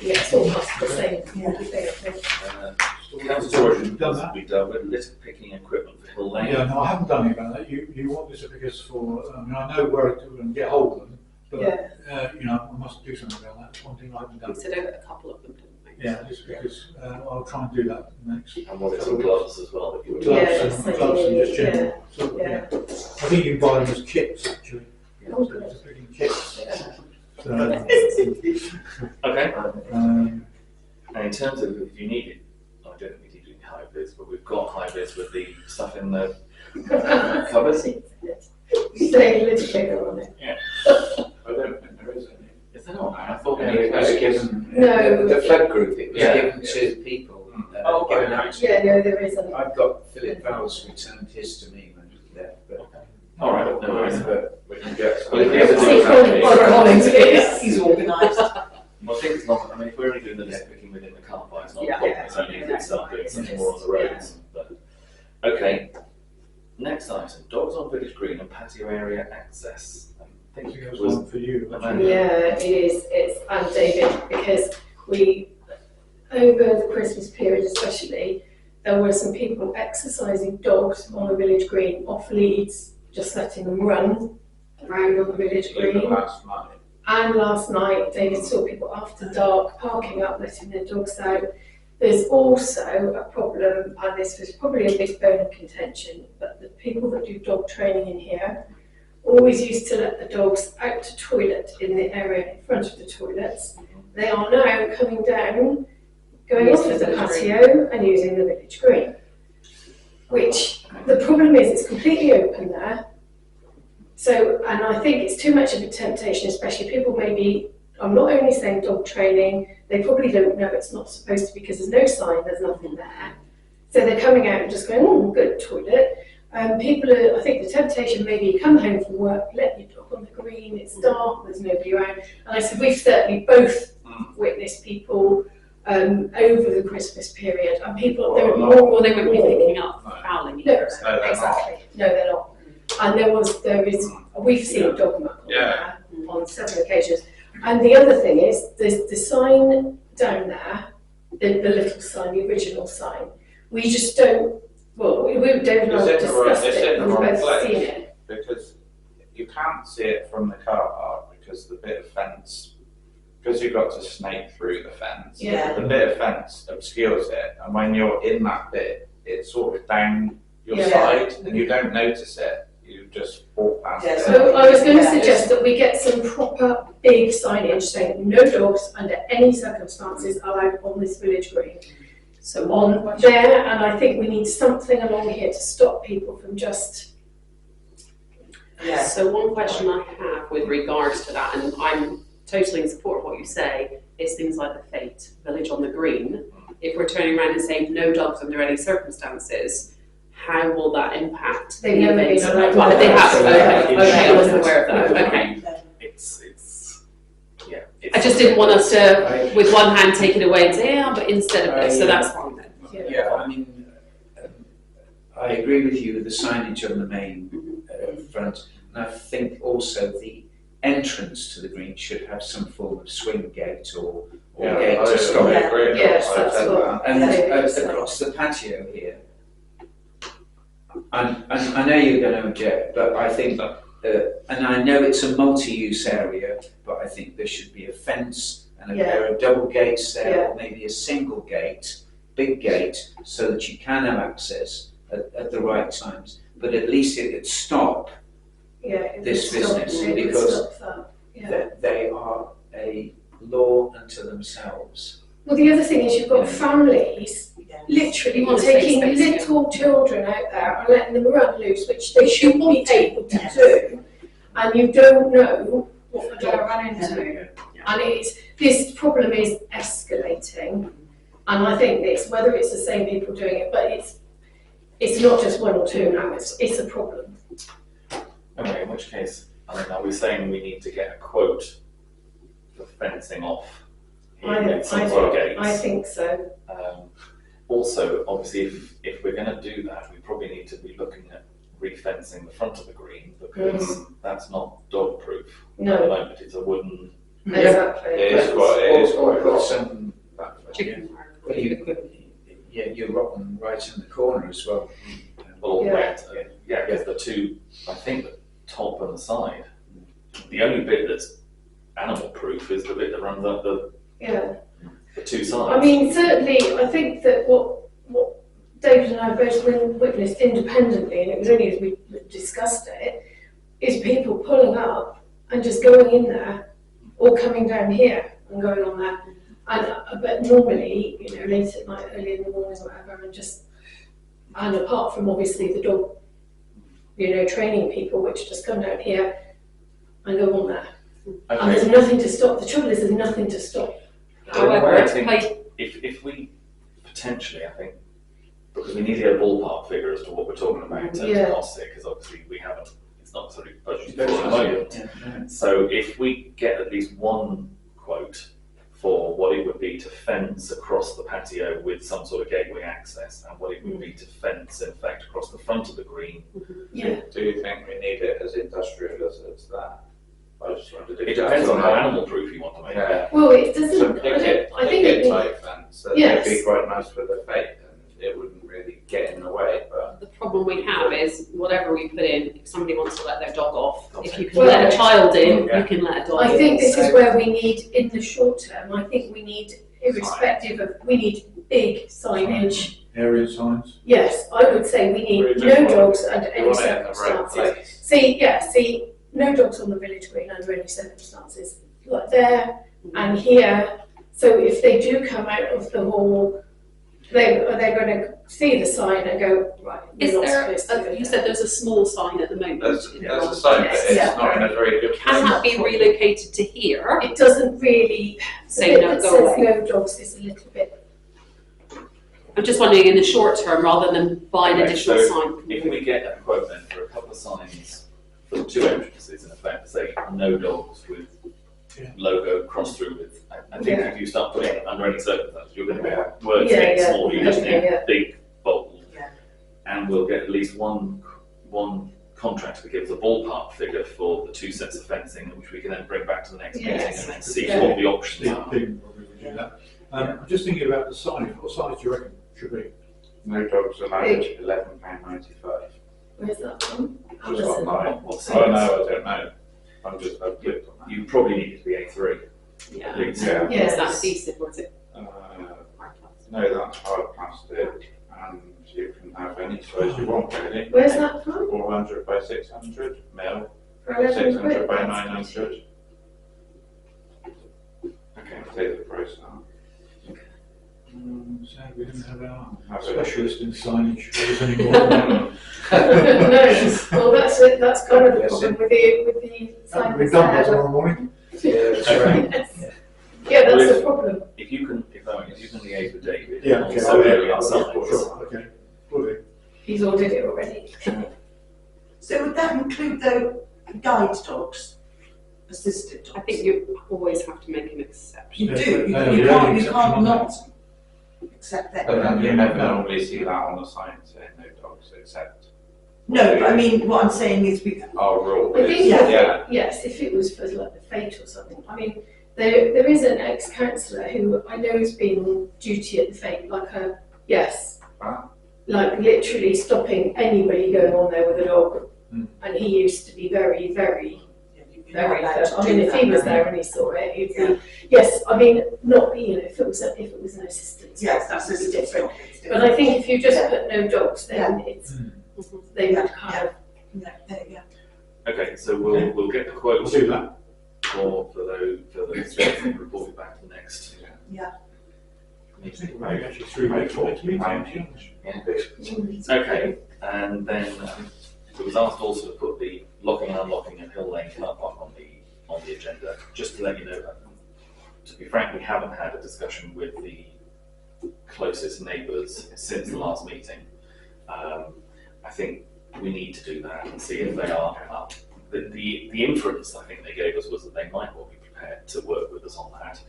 yeah, it's all much the same Yeah. thing, I think. Council storage We've done that. we dealt with litter picking equipment for Hill Lane. Yeah, no, I haven't done anything about that. You want this because for, I mean, I know where to get hold of them, but, you know, I must do something about that. It's one thing I haven't We done. said a couple of them, didn't we? Yeah, just because, I'll try and do that next. And what it's in gloves as well. If you would Gloves like. Yeah, and gloves and just yeah, general, sort of, yeah. yeah. I think you can buy them as kits, actually. Oh, So it's a freaking kits. Yeah. So, Okay. um, And in terms of if you need it, I don't think we need to hire vis, but we've got high vis with the stuff in the cupboard. You say a little bigger on it. I don't think there is any. Is there not? I thought No, we it was given, No. the flood group, it was Yeah. given to people. Oh, given okay. access. Yeah, no, there isn't. I've got Philip Vowles returned his to me when he left, but. All right, no worries. But We can get some. Well, if you ever See, do Colin- that, Colin is- He's organised. well, I think it's not. I mean, if we're only doing the nitpicking within the car park, it's not a Yeah. problem. It's only if we start doing something more on the roads. But okay. Next item: dogs on village green and patio area access. I I think think it it was was. one for you. Amanda. Yeah, it is. It's and David, because we over the Christmas period especially, there were some people exercising dogs on the village green off leads, just letting them run around on the village Even green. last night. And last night, David saw people after dark parking up, letting their dogs out. There's also a problem, and this was probably a big bone of contention, but the people that do dog training in here always used to let the dogs out to toilet in the area in front of the toilets. They are now coming down, going onto the patio and using the village green. Which, the problem is it's completely open there. So, and I think it's too much of a temptation, especially people maybe, I'm not only saying dog training, they probably don't know it's not supposed to because there's no sign, there's nothing there. So they're coming out and just going, oh, good toilet. People are, I think the temptation maybe you come home from work, let your dog on the green, it's dark, there's nobody around. And I said, we've certainly both witnessed people over the Christmas period, and people, there were more Or they wouldn't be picking up fouling No, either. No, they're exactly. No, they're not. And there is, we've seen a dog muck on there on several occasions. And the other thing is, there's the sign down there, the little sign, the original sign. We just don't, well, David and I It's in the wrong- discussed it's it, in the and we've wrong both place. seen it. Because you can't see it from the car park because the bit of fence, because you've got to snake through the fence. Yeah. The bit of fence obscures it, and when you're in that bit, it's sort of down your Yeah. side, and you don't notice it. You just walk past Yeah, it. So I was going to Yeah. suggest that we get some proper big signage saying no dogs under any circumstances allowed on this village green. So On there, and I think we need something along here to stop people from just, Yeah. So one question I have with regards to that, and I'm totally in support of what you say, is things like the fate, village on the green. If we're turning around and saying no dogs under any circumstances, how will that impact They've the never been events? allowed to Well, do they that. have, okay, I wasn't aware of that, okay. It's yeah. I just didn't want us to, with one hand, take it away and say, yeah, but instead of this, so that's fine then. Yeah, I mean, I agree with you with the signage on the main front, and I think also the entrance to the green should have some form of swing gate or gate to stop. Yeah. agree. Yes, I that's said what- that. And Yeah. across the patio here, and I know you're going to object, but I think, and I know it's a multi-use area, but I think there should be a fence and a Yeah. pair of double gates there, Yeah. or maybe a single gate, big gate, so that you can have access at the right times. But at least it would stop yeah. it This would stop- business, it would because stop that. Yeah. that they are a law unto themselves. Well, the other thing is you've got families literally You want a safe taking space, yeah. little children out there and letting them run loose, which they should be able to Yes. do, and you don't know what they're going to run into. And this problem is escalating, and I think it's whether it's the same people doing it, but it's not just one or two now. It's a problem. Okay, in which case, I mean, are we saying we need to get a quote for fencing off here with some sort of gates? I think so. Also, obviously, if we're going to do that, we probably need to be looking at refencing the front of the green because that's not dog proof. At the No, moment, it's a wooden. exactly. It is quite Or rough. some, Chicken. well, you're rotten right in the corner as well. All Yeah. wet. Yeah, because the two, I think the top and the side. The only bit that's animal proof is the bit that runs up the two sides. I mean, certainly, I think that what David and I both witnessed independently, and it was only as we discussed it, is people pulling up and just going in there, or coming down here and going on there. And but normally, late at night, early in the morning, or whatever, and just And apart from obviously the dog, training people, which just come down here and go on there. And there's nothing to stop. The trouble is, there's nothing to stop. However, I think if we potentially, I think, because we need to get a ballpark figure as to what we're talking about in terms of costs here, because obviously we haven't, it's not sort of budgeted for at the moment. So if we get at least one quote for what it would be to fence across the patio with some sort of gateway access, and what it would be to fence, in fact, across the front of the green. Yeah. Do you think we need it as industrial as it's that? I just wondered if It depends on how animal proof you want to make it. Well, it doesn't. Some I think it type fence, that Yes. would be quite nice with the fate, and it wouldn't really get in the way, but the problem we have is whatever we put in, if somebody wants to let their dog off, if you can Well, let a child in, yeah. you can let a dog in. I think this So- is where we need, in the short term, I think we need, irrespective of, we need big signage. Area signs. Yes, I would say we we need just no want- dogs under we any want it in the right circumstances. place. See, no dogs on the village green under any circumstances. Like there and here. So if they do come out of the hall, they're going to see the sign and go, right, Is we're not there, supposed to go you there. said there's a small sign at the moment. There's a sign, but it's Yeah. not in a very good Can place. that be relocated to here? It doesn't really, Say the bit no, that go says away. no dogs is a little bit. I'm just wondering in the short term, rather than buy an Okay, additional so sign. If we get a quote then for a couple of signs for the two entrances, in effect, say no dogs with logo crossed through with, I think Yeah. if you start putting it under any circumstances, you're going to get words Yeah, getting yeah. small, you just need Yeah. big, bold. Yeah. And we'll get at least one contract that gives a ballpark figure for the two sets of fencing, which we can then bring back to the next meeting Yes. and then see Yeah. what the options Steve are. Ping probably would do that. I'm just thinking about the signage. What size do you reckon should be? No dogs allowed, Big. £11.95. Where's that from? Just Amazon. online. What Oh size? no, I don't know. I've clicked on that. You probably need it to be A3. Yeah. at least. Yeah. Is that adhesive or is it? No, that's hard plastic, and you can have any size you want, really. Where's that from? 400 by 600, male, For 11 600 quid. by That's 900. Okay. I'll take the price now. Sad we didn't have our Have a specialist in signage. There was any more. No, well that's it. That's kind of the problem with the sign. We've done that tomorrow morning. Yeah, that's right. Yes. Yeah, that's the problem. If you can liaise with David. Yeah, on okay. some area I'll- signs. Sure, okay. Will do. He's ordered it already. So would that include the guide dogs, assisted dogs? I think you always have to make an exception. You do, No, you the only can't, you exception can't on not that. accept that. But then you never normally see that on the sign saying no dogs except. No, but I mean, what I'm saying is we, Our rule I is, think yeah. yes, if it was for like the fete or something. I mean, there is an ex-councillor who I know has been on duty at the fete, like Wow. like literally stopping anybody going on there with a dog. Mm. And he used to be very, very, you're not very allowed firm. to I do mean, if that, he was no. there and he saw it, he'd be, yes, I mean, not, if it was an assistant, Yes, that that's would be different. different. But I think if you just Yeah. put no dogs, then it's, they would kind of, Yeah, there you go. Okay, so we'll get the quotes We'll do that. for those things and report it back to the next. Yeah. meeting. Maybe actually 3 weeks for next meeting. Okay, and then it was asked also to put the locking and unlocking of Hill Lane car park on the agenda. Just to let you know, to be frank, we haven't had a discussion with the closest neighbours since the last meeting. I think we need to do that and see if they are up. The inference I think they gave us was that they might well be prepared to work with us on that.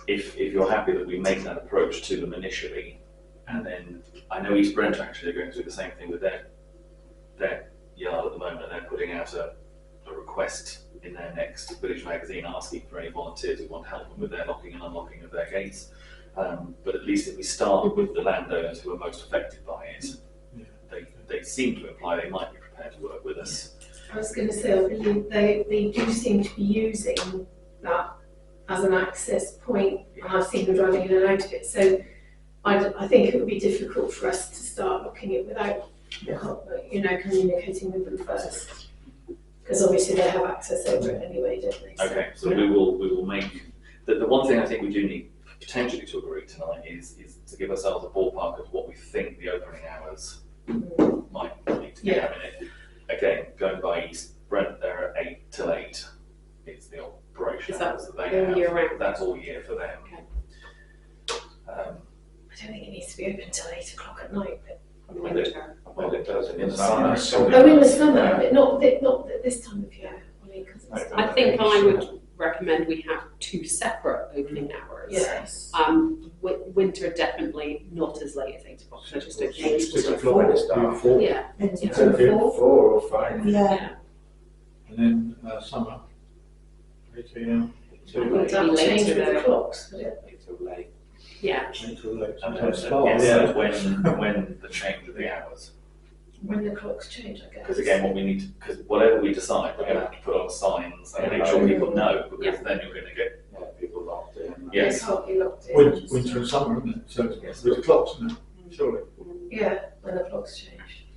If you're happy that we make that approach to them initially, and then I know East Brent actually are going through the same thing with their yard at the moment. They're putting out a request in their next village magazine asking for any volunteers who want to help them with their locking and unlocking of their gates. But at least if we start with the landowners who are most affected by it, they seem to imply they might be prepared to work with us. I was going to say, I believe they do seem to be using that as an access point, and I've seen them driving in and out of it. So I think it would be difficult for us to start looking at without, communicating with them first, because obviously they have access over it anyway, don't they? So, Okay, so we will make the one thing I think we do need potentially to agree tonight is to give ourselves a ballpark of what we think the opening hours might need to be. Yeah. I mean, again, going by East Brent, they're at 8 till 8. It's the operation Is that hours that they all have. year round? That's all year for them. Okay. I don't think it needs to be open until 8 o'clock at night. But On the winter. Well, it does In the summer. oh, in the summer, but not at this time of year. I mean, 'cause it's I think I would recommend we have 2 separate opening hours. Yes. Winter definitely not as late as 8 o'clock. So just don't think. 6 o'clock, before, Yeah. Until Yeah. 4. 4 or 5. Yeah. and then summer, 8 a.m. Would Would be that later change with the though. clocks, would it? Until late. Yeah. until late. And Sometimes then, fast. when the change of the hours. When the clocks change, I guess. Because again, what we need to, because whatever we decide, we're going to have to put on signs and make sure people know, because then you're going to get, Yeah, people locked in. yes. It can't be locked in. Winter and summer, isn't it? So Yes. with the clocks, isn't it? Surely. Yeah, when the clocks change.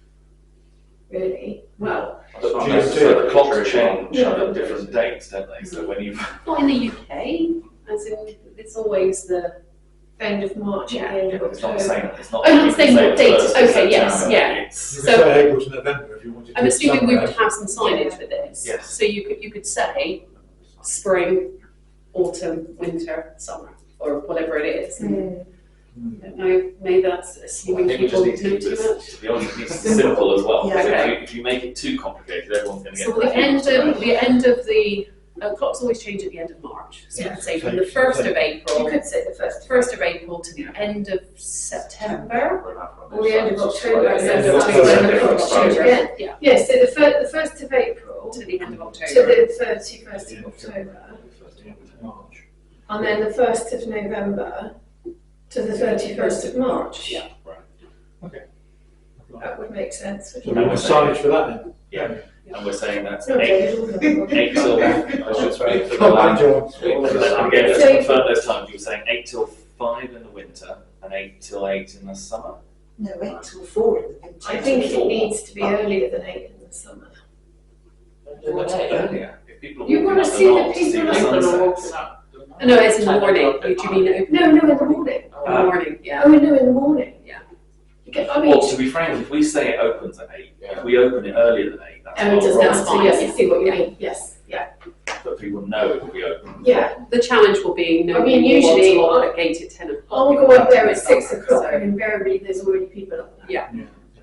Really? Well, It's not GMT. necessarily the clocks true. change Yeah. at different dates, don't they? So when you, Not in the UK, as in it's always the. end of March and Yeah. the end yeah, of but it's not October. saying, it's not. Oh, not you can saying say what the date. first of Okay, yes, September, yeah. It's, You So- could say April to November if you wanted to. I'm assuming we would summer. have some signage for this. Yes. So you could say spring, autumn, winter, summer, or whatever it is. Mm. I don't know, maybe that's I assuming think we people just know need to too keep much. this, to be honest, it needs to be simple as well. Yeah. So Okay. if you make it too complicated, everyone's going to get So the confused. end of the clocks always change at the end of March. So you Yeah. could say from the 1st of You April, could say the first. 1st of April to the end of September. Or the end of October, and and then then the October, and the October. clocks change again. Yeah, Yes, so the first of April to the end of to October. the 31st of October, March. and then the 1st of November to the 31st of March. Yeah. That would make sense. So we want signage for that then? Yeah. And we're saying that's No, 8 David, till, I should speak to the Come on, land. John. and again, just So- to confirm those times, you were saying 8 till 5 in the winter and 8 till 8 in the summer. No, 8 till 4 in the winter. I think it needs to be earlier than 8 in the summer. Earlier, if people are You walking wanna up see the the knoll to see people the up sunset. No, it's in the morning. Do you mean open? No, in the morning. In the morning, yeah. Oh, no, in the morning. Yeah. You get, I mean, Well, to be frank, if we say it opens at 8, if we open it earlier than 8, that's oh, it not a doesn't problem. matter, so yes, I see what you mean, yes, yeah. But people know it will be open. Yeah, The challenge will be no I mean, people usually want to lock the gate at 10 o'clock. I'll go up there at 6 o'clock and invariably there's already people up there. Yeah.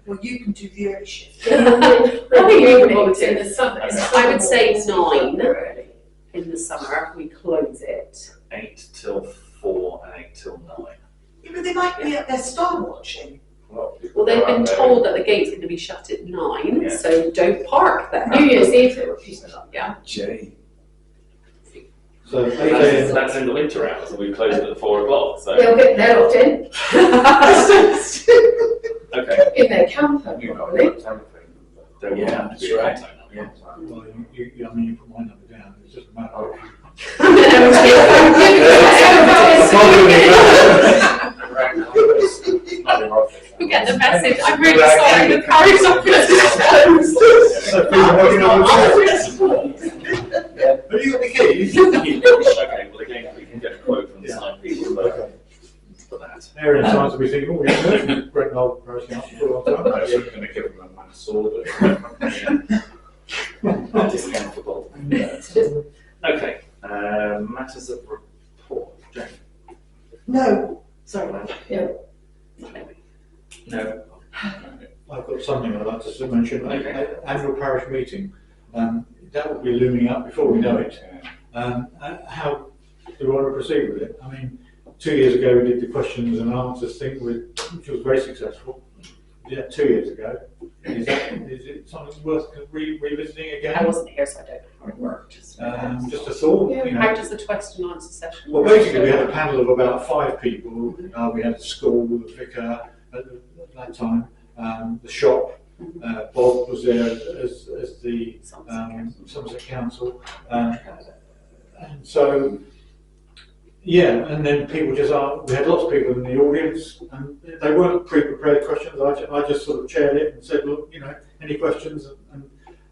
Well, you can do the early shift. Yeah, I think you would want in to. the summer. I would say 9. Early. In the summer, we close it. 8 till 4 and 8 till 9. Yeah, but they might be up there star watching. Well, they've been told that the gate's going to be shut at 9, Yeah. so don't park there. New Year's Eve, there were people up. Yeah. Jay. So 8 That's, a.m. that's in the winter hours, and we close it at 4 o'clock. So They'll get there locked in, okay, in their camper You've got probably. your telephone number. there will have to be a That's right. contact number. Yeah. Well, I mean, you put my number down, it's just a matter of. Not in office. We get the message. I'm really sorry, the parish office is closed. So people knocking on the door. Have you got the keys? Okay, well again, we can get a quote from the sign people Okay. for that. Aaron signs will be thinking, oh, yeah, Brent Knoll Parish Council for a long time. I was going to give him a mass order. Discount for bulk. Okay, matters of report. Jane? No, sorry, man. No. I've got something I'd like to mention. Okay. Annual parish meeting. That will be looming up before we know it. How do we want to proceed with it? I mean, 2 years ago we did the questions and answers thing, which was very successful. Yeah, 2 years ago. Is it something worth revisiting I again? wasn't here, so I don't know how it worked. Just a thought. Yeah, You How know. does the question and answer session Well, work? basically, we had a panel of about 5 people. We had the school, the vicar at that time, the shop. Bob was there as the Somerset Council, and so yeah, and then people just asked. We had lots of people in the audience, and they weren't pre-prepared questions. I just sort of chaired it and said, look, any questions? And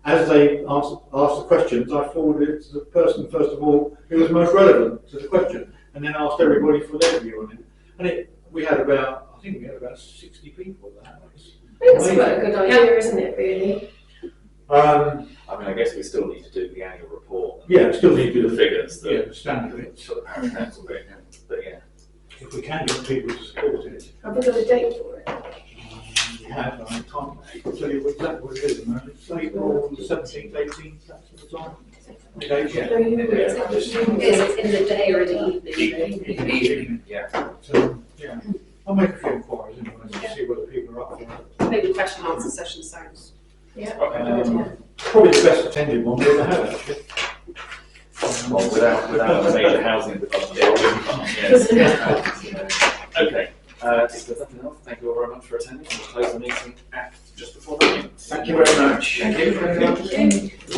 as they asked the questions, I forwarded it to the person first of all who was most relevant to the question. and then asked everybody for their view on it. And we had about, I think we had about 60 people at that. It's quite a good idea, isn't it, really? I mean, I guess we still need to do the annual report. And Yeah, still need to do the figures, yeah, the standard bits. for the parish council bit, but yeah. If we can get people to support it. Have we got a date for it? We have, I can't tell you exactly what it is at the moment. It's April 17th, 18th, that's the time. Yeah. No, you would. Is it in the day or in the evening? Evening, yeah. So, yeah, I'll make a few inquiries anyway to see whether people are up for it. Maybe question and answer session sounds. Yeah. Okay. Probably the best attended one we've ever had, actually. Well, without a major housing development. Yes. Okay. If there's nothing else, thank you all very much for attending. We'll close the meeting at just before the meeting. Thank you very much. Thank you. Thank you.